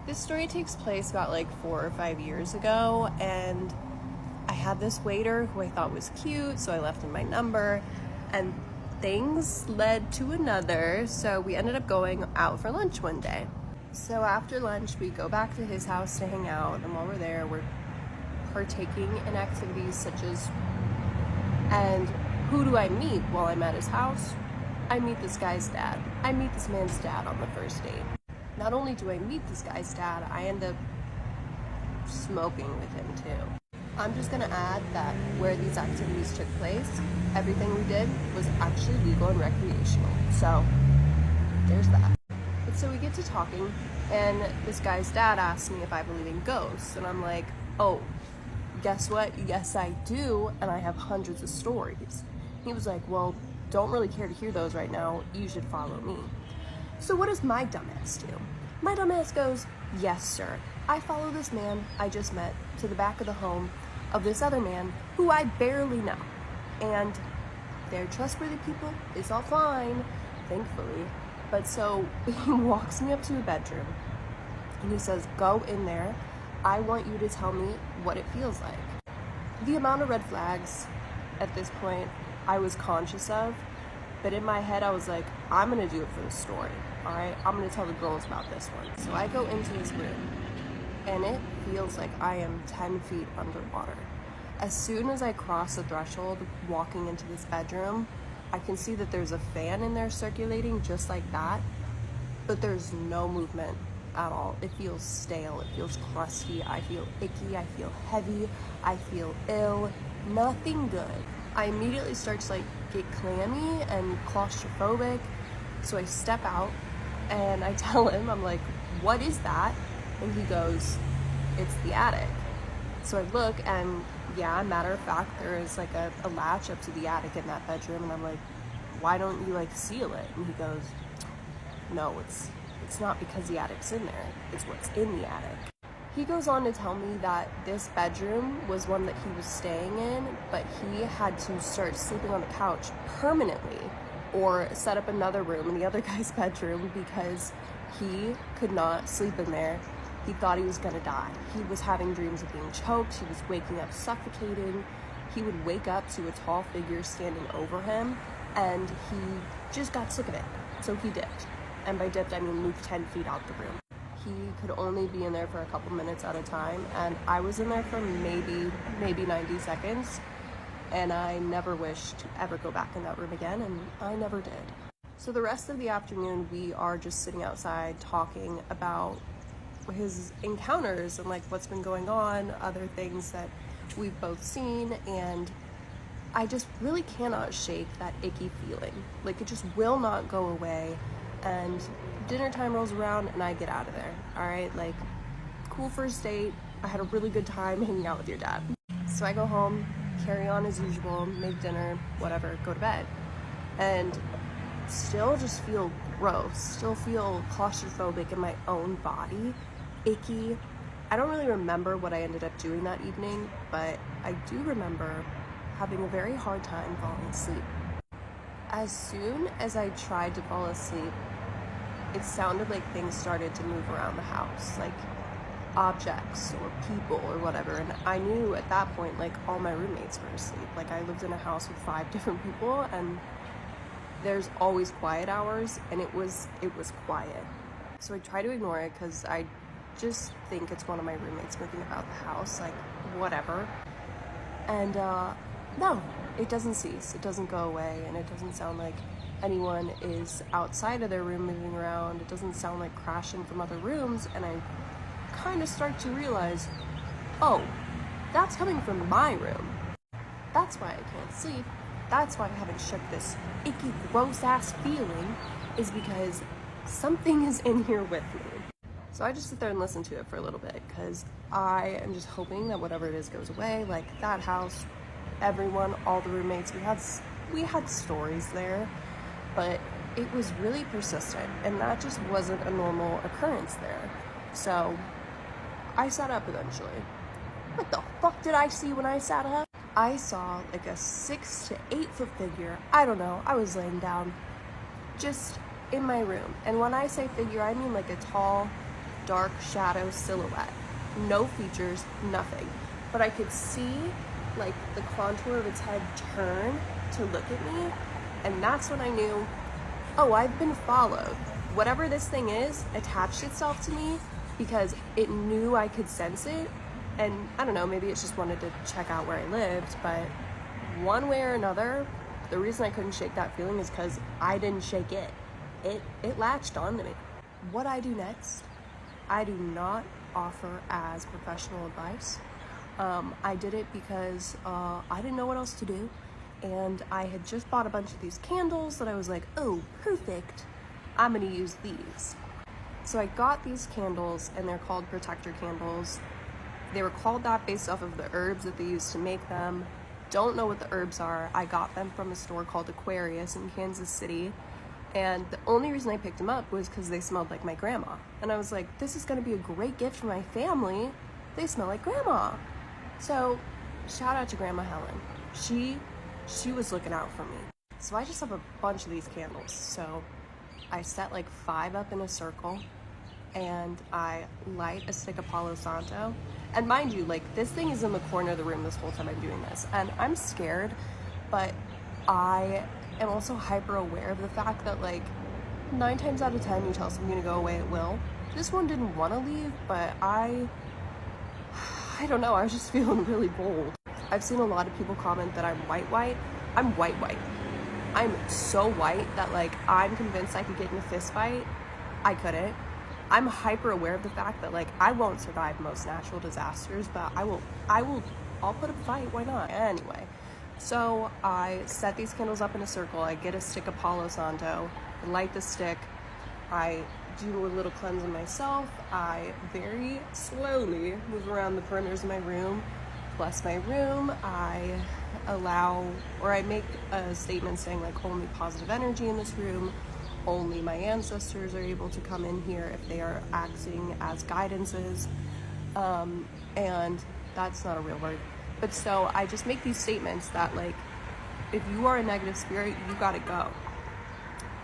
This story takes place about like 4 or 5 years ago, and I had this waiter who I thought was cute, so I left him my number, and things led to another, so we ended up going out for lunch one day. So after lunch, we go back to his house to hang out, and while we're there, we're partaking in activities such as, and who do I meet while I'm at his house? I meet this guy's dad. I meet this man's dad on the first date. Not only do I meet this guy's dad, I end up smoking with him too. I'm just gonna add that where these activities took place, everything we did was actually legal and recreational. So there's that. But so we get to talking, and this guy's dad asked me if I believe in ghosts, and I'm like, oh, guess what? Yes, I do, and I have hundreds of stories. He was like, well, don't really care to hear those right now. You should follow me. So what does my dumbass do? My dumbass goes, yes, sir. I follow this man I just met to the back of the home of this other man who I barely know. And they're trustworthy people. It's all fine, thankfully. But so he walks me up to a bedroom, and he says, go in there. I want you to tell me what it feels like. The amount of red flags at this point I was conscious of, but in my head I was like, I'm gonna do it for the story, all right? I'm gonna tell the girls about this one. So I go into this room, and it feels like I am 10 feet underwater. As soon as I cross the threshold walking into this bedroom, I can see that there's a fan in there circulating just like that, but there's no movement at all. It feels stale, it feels crusty, I feel icky, I feel heavy, I feel ill, nothing good. I immediately start to like get clammy and claustrophobic, so I step out and I tell him, I'm like, what is that? And he goes, it's the attic. So I look, and yeah, matter of fact, there is like a latch up to the attic in that bedroom, and I'm like, why don't you like seal it? And he goes, no, it's not because the attic's in there, it's what's in the attic. He goes on to tell me that this bedroom was one that he was staying in, but he had to start sleeping on the couch permanently or set up another room in the other guy's bedroom because he could not sleep in there. He thought he was gonna die. He was having dreams of being choked. He was waking up suffocating. He would wake up to a tall figure standing over him, and he just got sick of it. So he dipped. And by dipped, I mean moved 10 feet out the room. He could only be in there for a couple minutes at a time, and I was in there for maybe 90 seconds, and I never wished to ever go back in that room again, and I never did. So the rest of the afternoon, we are just sitting outside talking about his encounters and like what's been going on, other things that we've both seen, and I just really cannot shake that icky feeling. Like, it just will not go away, and dinner time rolls around and I get out of there. All right, like, cool first date, I had a really good time hanging out with your dad. So I go home, carry on as usual, make dinner, whatever, go to bed, and still just feel gross, still feel claustrophobic in my own body, icky. I don't really remember what I ended up doing that evening, but I do remember having a very hard time falling asleep. As soon as I tried to fall asleep, it sounded like things started to move around the house, like objects or people or whatever, and I knew at that point, like, all my roommates were asleep. Like, I lived in a house with 5 different people, and there's always quiet hours, and it was quiet. So I try to ignore it because I just think it's one of my roommates moving about the house, like, whatever. And no, it doesn't cease, it doesn't go away, and it doesn't sound like anyone is outside of their room moving around. It doesn't sound like crashing from other rooms, and I kind of start to realize, oh, that's coming from my room. That's why I can't sleep. That's why I haven't shook this icky, gross-ass feeling, is because something is in here with me. So I just sit there and listen to it for a little bit, because I am just hoping that whatever it is goes away. Like, that house, everyone, all the roommates, we had stories there, but it was really persistent, and that just wasn't a normal occurrence there. So I sat up eventually. What the fuck did I see when I sat up? I saw like a 6 to 8 foot figure. I don't know, I was laying down just in my room. And when I say figure, I mean like a tall, dark shadow silhouette. No features, nothing. But I could see like the contour of its head turn to look at me, and that's when I knew, oh, I've been followed. Whatever this thing is attached itself to me because it knew I could sense it, and I don't know, maybe it just wanted to check out where I lived, but one way or another, the reason I couldn't shake that feeling is because I didn't shake it. It latched onto me. What I do next, I do not offer as professional advice. I did it because I didn't know what else to do, and I had just bought a bunch of these candles that I was like, oh, perfect, I'm gonna use these. So I got these candles, and they're called protector candles. They were called that based off of the herbs that they used to make them. Don't know what the herbs are. I got them from a store called Aquarius in Kansas City, and the only reason I picked them up was because they smelled like my grandma. And I was like, this is gonna be a great gift for my family. They smell like grandma. So shout out to Grandma Helen. She was looking out for me. So I just have a bunch of these candles. So I set like 5 up in a circle, and I light a stick of Palo Santo. And mind you, like, this thing is in the corner of the room this whole time I'm doing this, and I'm scared, but I am also hyper aware of the fact that, like, 9 times out of 10 you tell something to go away, it will. This one didn't want to leave, but I don't know, I was just feeling really bold. I've seen a lot of people comment that I'm white. I'm white. I'm so white that, like, I'm convinced I could get in a fist fight. I couldn't. I'm hyper aware of the fact that, like, I won't survive most natural disasters, but I'll put up a fight, why not? Anyway, so I set these candles up in a circle, I get a stick of Palo Santo, light the stick, I do a little cleansing myself, I very slowly move around the perimeters of my room, bless my room, I make a statement saying, like, only positive energy in this room, only my ancestors are able to come in here if they are acting as guidances, and that's not a real word, but so I just make these statements that, like, if you are a negative spirit, you gotta go.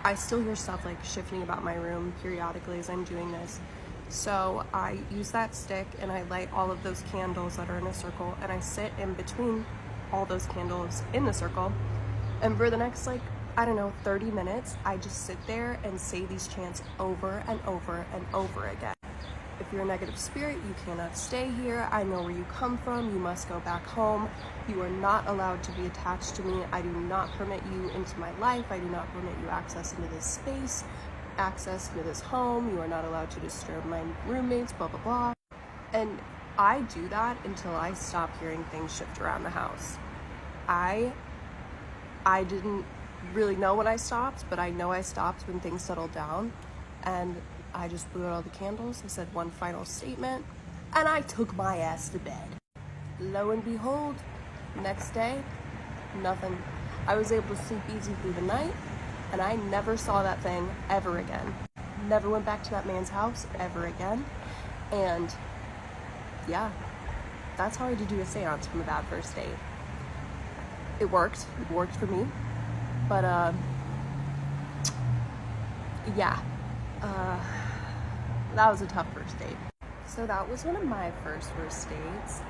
I still hear stuff like shifting about my room periodically as I'm doing this. So I use that stick and I light all of those candles that are in a circle, and I sit in between all those candles in the circle, and for the next, like, I don't know, 30 minutes, I just sit there and say these chants over and over and over again. If you're a negative spirit, you cannot stay here. I know where you come from. You must go back home. You are not allowed to be attached to me. I do not permit you into my life. I do not permit you access into this space, access into this home. You are not allowed to disturb my roommates, blah, blah, blah. And I do that until I stop hearing things shift around the house. I didn't really know when I stopped, but I know I stopped when things settled down. And I just blew out all the candles. I said one final statement, and I took my ass to bed. Lo and behold, next day, nothing. I was able to sleep easy through the night, and I never saw that thing ever again. Never went back to that man's house ever again. And yeah, that's how I do a seance from a bad first date. It worked for me, but yeah, that was a tough first date. So that was one of my first dates.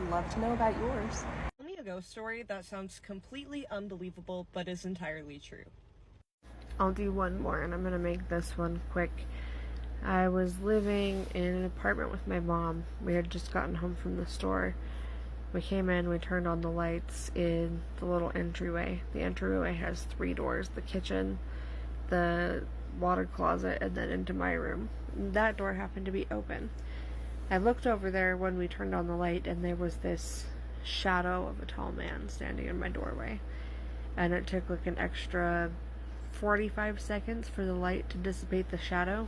Love to know about yours. Tell me a ghost story that sounds completely unbelievable but is entirely true. I'll do one more, and I'm gonna make this one quick. I was living in an apartment with my mom. We had just gotten home from the store. We came in, we turned on the lights in the little entryway. The entryway has 3 doors: the kitchen, the water closet, and then into my room. That door happened to be open. I looked over there when we turned on the light, and there was this shadow of a tall man standing in my doorway. And it took like an extra 45 seconds for the light to dissipate the shadow.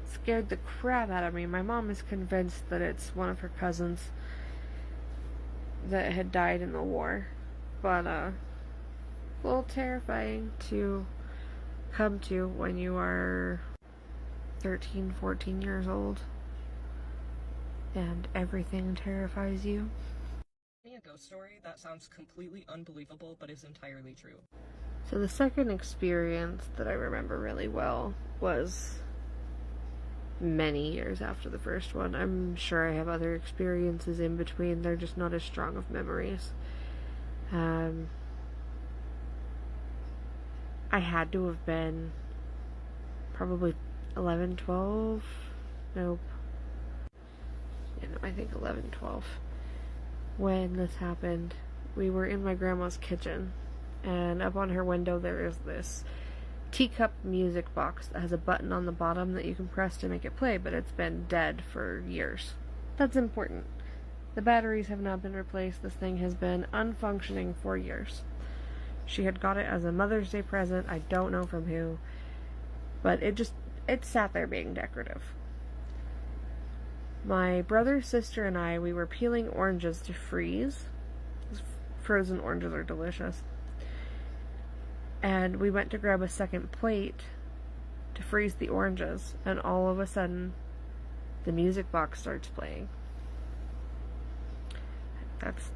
It scared the crap out of me. My mom is convinced that it's one of her cousins that had died in the war. But, a little terrifying to come to when you are 13, 14 years old and everything terrifies you. Tell me a ghost story that sounds completely unbelievable but is entirely true. So the second experience that I remember really well was many years after the first one. I'm sure I have other experiences in between. They're just not as strong of memories. I had to have been probably 11, 12. Nope. Yeah, no, I think 11, 12. When this happened, we were in my grandma's kitchen, and up on her window there is this teacup music box that has a button on the bottom that you can press to make it play, but it's been dead for years. That's important. The batteries have not been replaced. This thing has been unfunctioning for years. She had got it as a Mother's Day present. I don't know from who, but it sat there being decorative. My brother, sister, and I, we were peeling oranges to freeze. Frozen oranges are delicious. And we went to grab a second plate to freeze the oranges, and all of a sudden, the music box starts playing. That's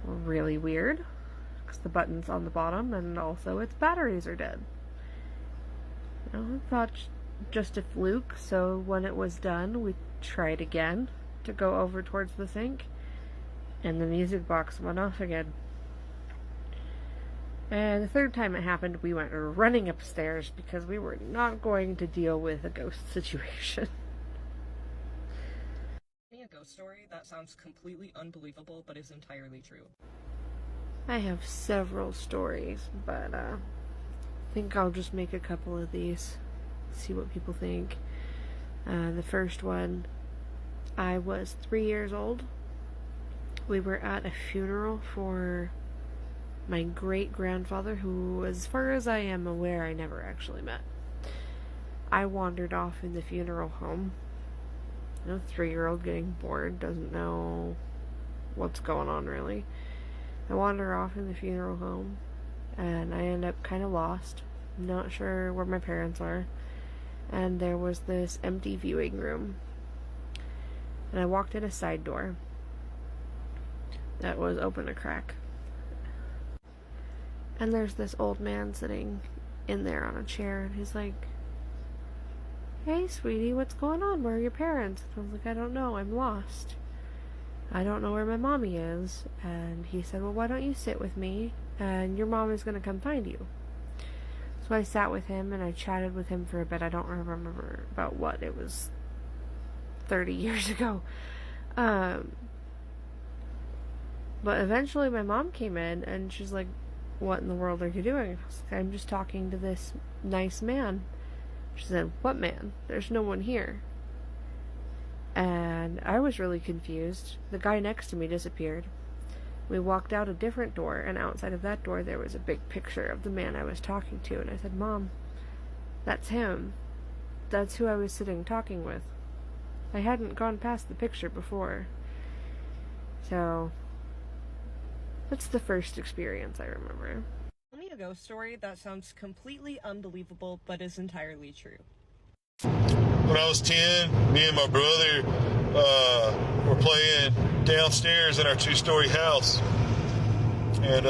really weird, because the button's on the bottom, and also its batteries are dead. You know, I thought just a fluke, so when it was done, we tried again to go over towards the sink, and the music box went off again. And the third time it happened, we went running upstairs because we were not going to deal with a ghost situation. Tell me a ghost story that sounds completely unbelievable but is entirely true. I have several stories, but I think I'll just make a couple of these, see what people think. The first one, I was 3 years old. We were at a funeral for my great-grandfather, who, as far as I am aware, I never actually met. I wandered off in the funeral home. You know, 3-year-old getting bored, doesn't know what's going on, really. I wander off in the funeral home, and I end up kind of lost. Not sure where my parents are. And there was this empty viewing room. And I walked in a side door that was open a crack. And there's this old man sitting in there on a chair, and he's like, "Hey, sweetie, what's going on? Where are your parents?" And I was like, "I don't know. I'm lost. I don't know where my mommy is." And he said, "Well, why don't you sit with me, and your mom is going to come find you." So I sat with him, and I chatted with him for a bit. I don't remember about what. It was 30 years ago. But eventually my mom came in, and she's like, "What in the world are you doing?" I was like, "I'm just talking to this nice man." She said, "What man? There's no one here." And I was really confused. The guy next to me disappeared. We walked out a different door, and outside of that door there was a big picture of the man I was talking to. And I said, "Mom, that's him. That's who I was sitting talking with." I hadn't gone past the picture before. So that's the first experience I remember. Tell me a ghost story that sounds completely unbelievable but is entirely true. When I was 10, me and my brother were playing downstairs in our 2-story house. And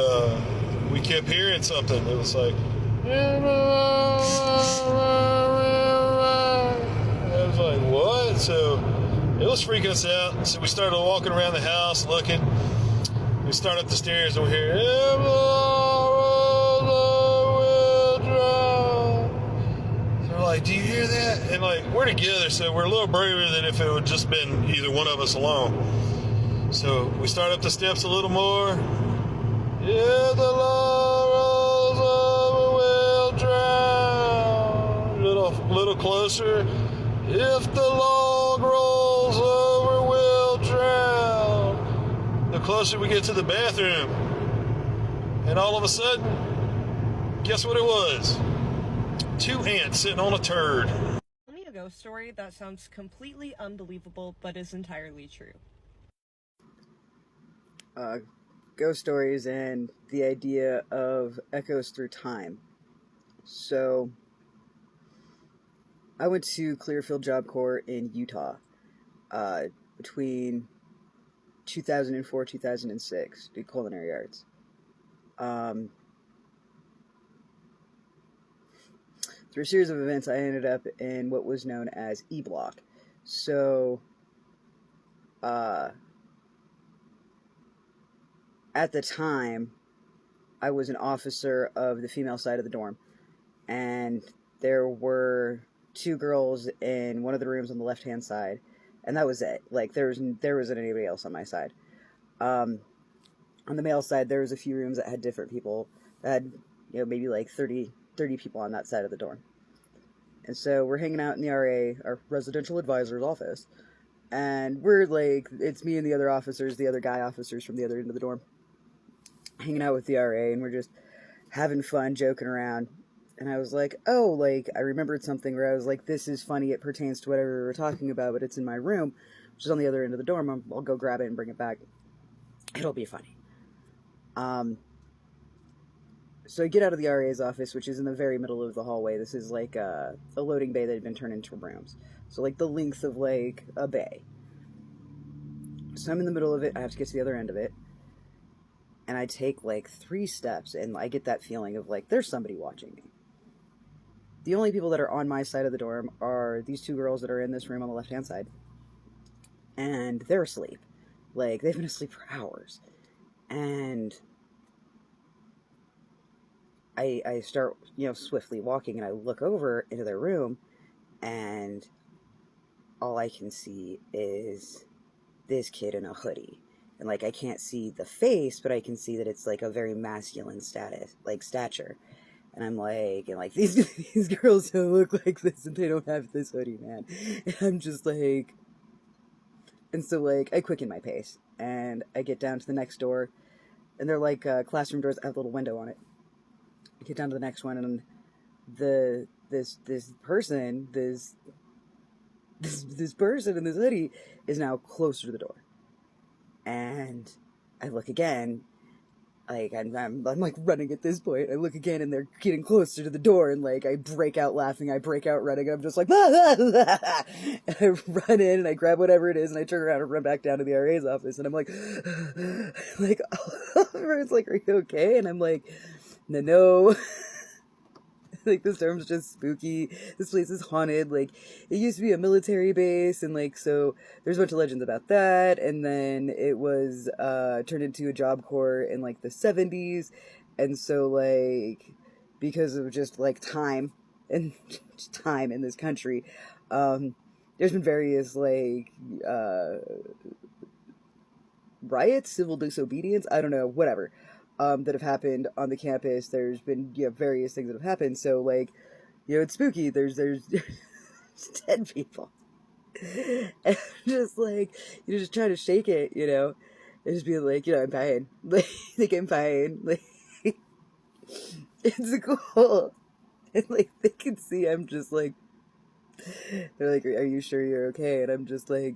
we kept hearing something. It was like, I was like, what? So it was freaking us out. So we started walking around the house looking. We start up the stairs and we hear, like, "Do you hear that?" And like, we're together, so we're a little braver than if it would just been either one of us alone. So we start up the steps a little more. "Yeah, the log rolls over, will drown." Little closer. "If the log rolls over, we'll drown." The closer we get to the bathroom, and all of a sudden, guess what it was? 2 ants sitting on a turd. Tell me a ghost story that sounds completely unbelievable but is entirely true. Ghost stories and the idea of echoes through time. So, I went to Clearfield Job Corps in Utah between 2004 2006, did culinary arts. Through a series of events, I ended up in what was known as E Block. So, at the time, I was an officer of the female side of the dorm, and there were 2 girls in one of the rooms on the left-hand side, and that was it. Like, there wasn't anybody else on my side. On the male side, there was a few rooms that had different people, that had, maybe like 30 people on that side of the dorm. And so we're hanging out in the RA, our residential advisor's office, and we're like, it's me and the other officers, the other guy officers from the other end of the dorm, hanging out with the RA, and we're just having fun, joking around. And I was like, oh, like, I remembered something where I was like, this is funny, it pertains to whatever we were talking about, but it's in my room, which is on the other end of the dorm. I'll go grab it and bring it back. It'll be funny. So I get out of the RA's office, which is in the very middle of the hallway. This is like a loading bay that had been turned into rooms. So like the length of like a bay. So I'm in the middle of it. I have to get to the other end of it. And I take like 3 steps, and I get that feeling of like, there's somebody watching me. The only people that are on my side of the dorm are these 2 girls that are in this room on the left-hand side. And they're asleep. Like, they've been asleep for hours. And I start, swiftly walking, and I look over into their room, and all I can see is this kid in a hoodie. And, like, I can't see the face, but I can see that it's, like, a very masculine stature. And I'm like, these girls don't look like this, and they don't have this hoodie, man. And I'm just like, and so, like, I quicken my pace, and I get down to the next door, and they're like classroom doors that have a little window on it. I get down to the next one, and this person in this hoodie is now closer to the door. And I look again, like, I'm like running at this point. I look again, and they're getting closer to the door, and like, I break out laughing, I break out running, and I'm just like, ah, ah, ah. And I run in, and I grab whatever it is, and I turn around and run back down to the RA's office, and I'm like, like, it's like, are you okay? And I'm like, no. Like, this dorm's just spooky. This place is haunted. Like, it used to be a military base, and, like, so there's a bunch of legends about that. And then it was turned into a job corps in, like, the 70s. And so, like, because of just, like, time and time in this country, there's been various, like, riots, civil disobedience, I don't know, whatever, that have happened on the campus. There's been, various things that have happened. So, like, it's spooky. There's dead people. And just, like, just try to shake it, and just be like, I'm fine. Like, I'm fine. Like, it's cool. And, like, they can see I'm just, like, they're like, are you sure you're okay? And I'm just like,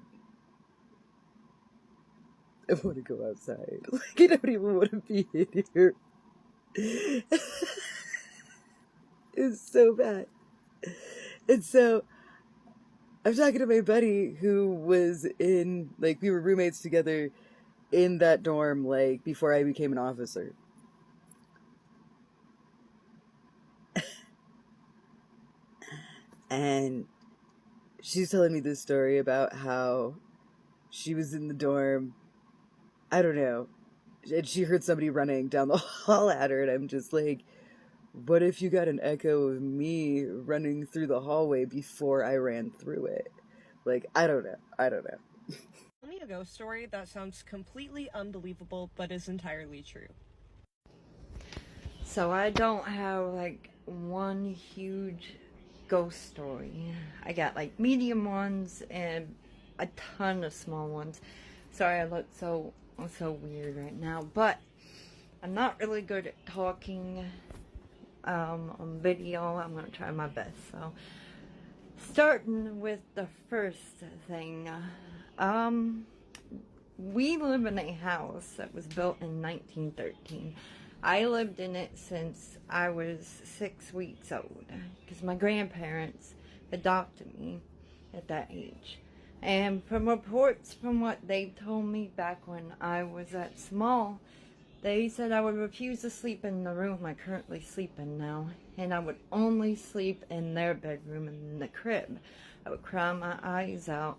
I want to go outside. Like, I don't even want to be in here. It's so bad. And so, I'm talking to my buddy who was in, like, we were roommates together in that dorm, like, before I became an officer. And she's telling me this story about how she was in the dorm, I don't know, and she heard somebody running down the hall at her, and I'm just like, what if you got an echo of me running through the hallway before I ran through it? Like, I don't know. Tell me a ghost story that sounds completely unbelievable but is entirely true. So I don't have, like, one huge ghost story. I got, like, medium ones and a ton of small ones. Sorry, I look so weird right now, but I'm not really good at talking on video. I'm gonna try my best. So, starting with the first thing, we live in a house that was built in 1913. I lived in it since I was 6 weeks old, because my grandparents adopted me at that age. And from reports from what they told me back when I was that small, they said I would refuse to sleep in the room I currently sleep in now, and I would only sleep in their bedroom in the crib. I would cry my eyes out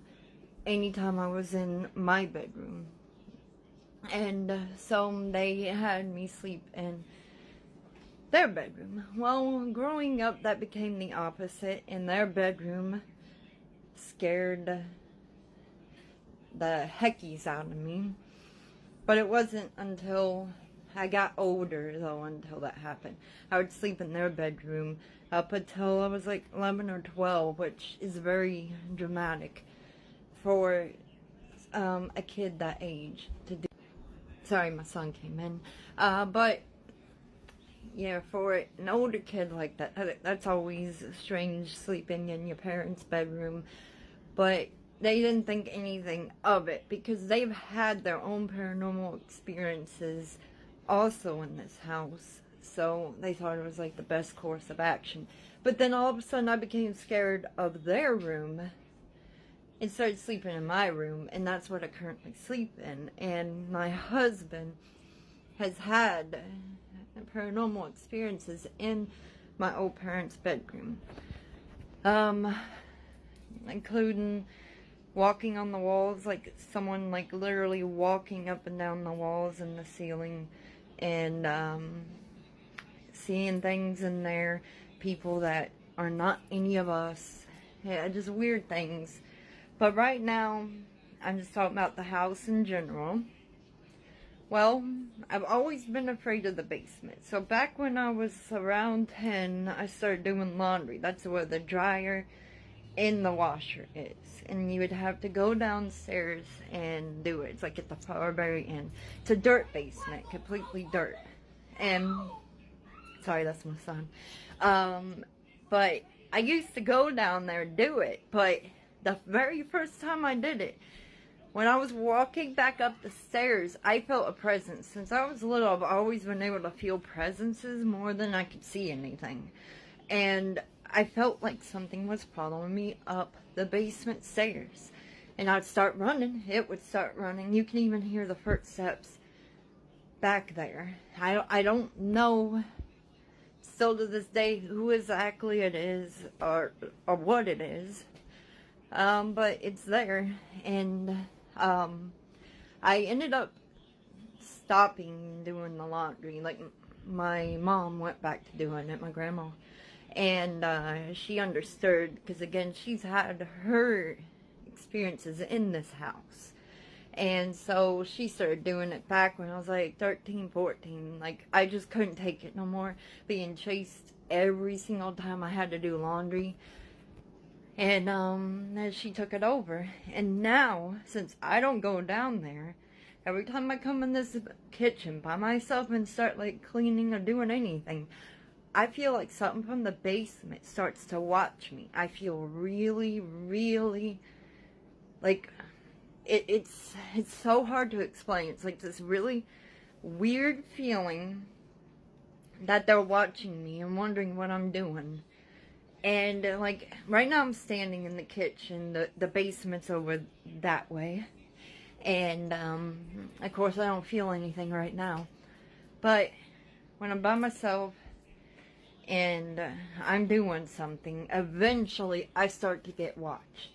anytime I was in my bedroom. And so they had me sleep in their bedroom. Well, growing up, that became the opposite, and their bedroom scared the heckies out of me. But it wasn't until I got older, though, until that happened. I would sleep in their bedroom up until I was like 11 or 12, which is very dramatic for a kid that age to do. Sorry, my son came in. But yeah, for an older kid like that, that's always strange, sleeping in your parents' bedroom. But they didn't think anything of it, because they've had their own paranormal experiences also in this house. So they thought it was like the best course of action. But then all of a sudden I became scared of their room and started sleeping in my room, and that's what I currently sleep in. And my husband has had paranormal experiences in my old parents' bedroom, including walking on the walls, like someone like literally walking up and down the walls and the ceiling, and seeing things in there, people that are not any of us, just weird things. But right now, I'm just talking about the house in general. Well, I've always been afraid of the basement. So back when I was around 10, I started doing laundry. That's where the dryer and the washer is. And you would have to go downstairs and do it. It's like at the far very end. It's a dirt basement, completely dirt. And, sorry, that's my son. But I used to go down there and do it. But the very first time I did it, when I was walking back up the stairs, I felt a presence. Since I was little, I've always been able to feel presences more than I could see anything. And I felt like something was following me up the basement stairs. And I'd start running. It would start running. You can even hear the footsteps back there. I don't know. still to this day who exactly it is or what it is. But it's there. And I ended up stopping doing the laundry. Like, my mom went back to doing it, my grandma. And she understood, because again, she's had her experiences in this house. And so she started doing it back when I was like 13, 14. Like, I just couldn't take it no more, being chased every single time I had to do laundry. And then she took it over. And now, since I don't go down there, every time I come in this kitchen by myself and start like cleaning or doing anything, I feel like something from the basement starts to watch me. I feel really, really like it's so hard to explain. It's like this really weird feeling that they're watching me and wondering what I'm doing. And like right now I'm standing in the kitchen, the basement's over that way. And of course I don't feel anything right now. But when I'm by myself and I'm doing something, eventually I start to get watched.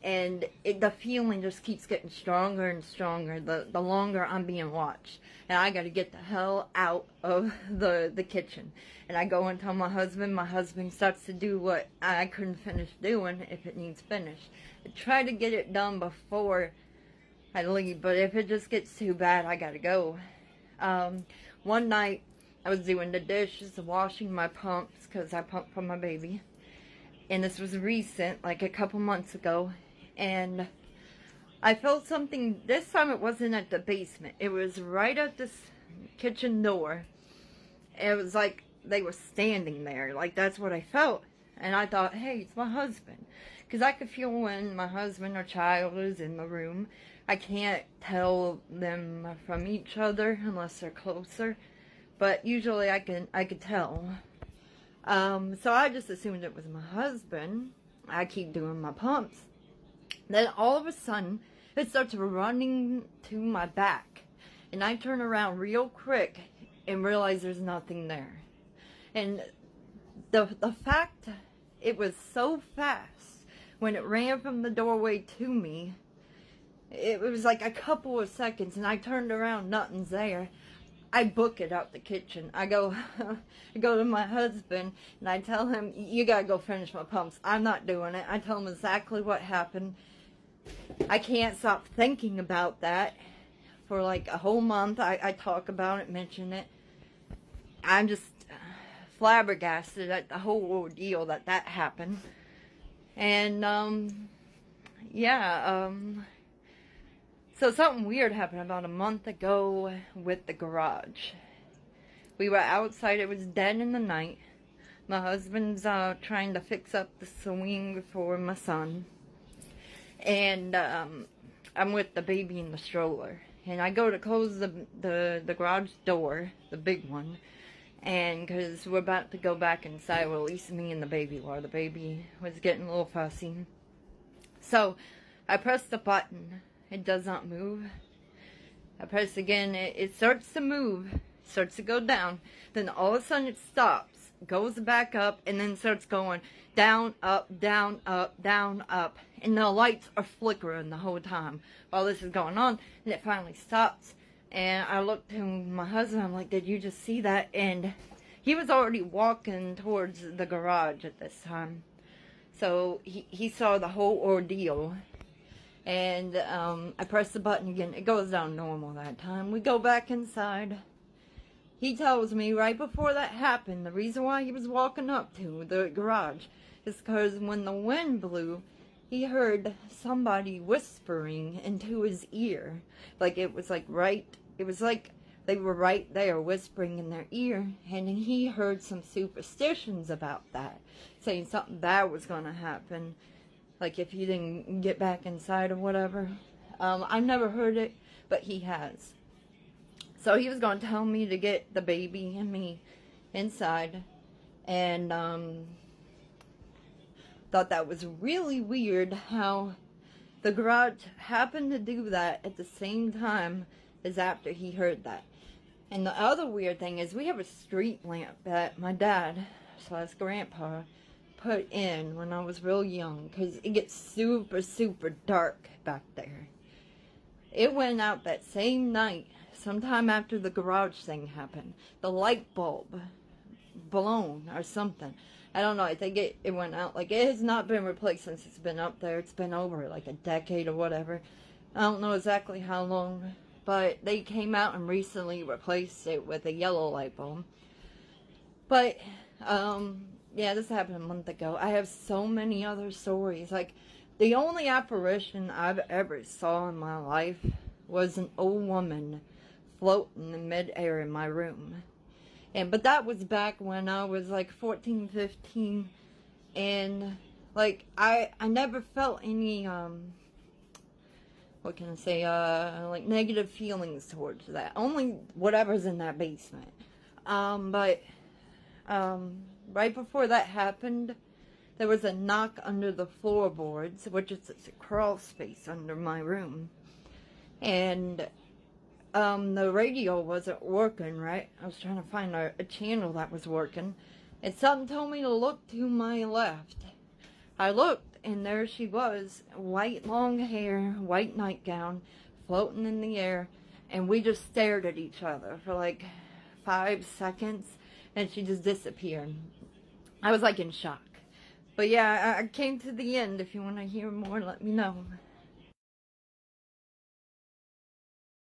And the feeling just keeps getting stronger and stronger the longer I'm being watched. And I gotta get the hell out of the kitchen. And I go and tell my husband starts to do what I couldn't finish doing if it needs finished. I try to get it done before I leave, but if it just gets too bad, I gotta go. One night, I was doing the dishes, washing my pumps, because I pump for my baby. And this was recent, like a couple months ago. And I felt something. This time it wasn't at the basement. It was right at this kitchen door. It was like they were standing there. Like, that's what I felt. And I thought, hey, it's my husband. Because I could feel when my husband or child is in the room. I can't tell them from each other unless they're closer. But usually I could tell. So I just assumed it was my husband. I keep doing my pumps. Then all of a sudden, it starts running to my back. And I turn around real quick and realize there's nothing there. And the fact it was so fast when it ran from the doorway to me, it was like a couple of seconds, and I turned around, nothing's there. I book it out the kitchen. I go to my husband, and I tell him, you gotta go finish my pumps. I'm not doing it. I tell him exactly what happened. I can't stop thinking about that for like a whole month. I talk about it, mention it. I'm just flabbergasted at the whole ordeal that happened. And, so something weird happened about a month ago with the garage. We were outside. It was dead in the night. My husband's trying to fix up the swing for my son. And I'm with the baby in the stroller. And I go to close the garage door, the big one. And because we're about to go back inside, well, at least me and the baby were. The baby was getting a little fussy. So I press the button. It does not move. I press again. It starts to move. Starts to go down. Then all of a sudden it stops. Goes back up. And then starts going down, up, down, up, down, up. And the lights are flickering the whole time while this is going on. And it finally stops. And I looked to my husband. I'm like, did you just see that? And he was already walking towards the garage at this time. So he saw the whole ordeal. And I press the button again. It goes down normal that time. We go back inside. He tells me right before that happened, the reason why he was walking up to the garage is because when the wind blew, he heard somebody whispering into his ear. Like it was like they were right there whispering in their ear. And he heard some superstitions about that, saying something bad was going to happen. Like if he didn't get back inside or whatever. I've never heard it, but he has. So he was going to tell me to get the baby and me inside. And thought that was really weird how the garage happened to do that at the same time as after he heard that. And the other weird thing is we have a street lamp that my dad / grandpa put in when I was real young, because it gets super, super dark back there. It went out that same night, sometime after the garage thing happened. The light bulb blown or something. I don't know, I think it went out. Like, it has not been replaced since it's been up there. It's been over like a decade or whatever. I don't know exactly how long, but they came out and recently replaced it with a yellow light bulb. But, yeah, this happened a month ago. I have so many other stories. Like, the only apparition I've ever saw in my life was an old woman floating in midair in my room. But that was back when I was like 14, 15, and like I never felt any what can I say, like negative feelings towards that. Only whatever's in that basement. But right before that happened, there was a knock under the floorboards, which is a crawl space under my room, and the radio wasn't working, right? I was trying to find a channel that was working, and something told me to look to my left. I looked, and there she was, white long hair, white nightgown, floating in the air, and we just stared at each other for like 5 seconds, and she just disappeared. I was like in shock. But yeah, I came to the end. If you want to hear more, let me know.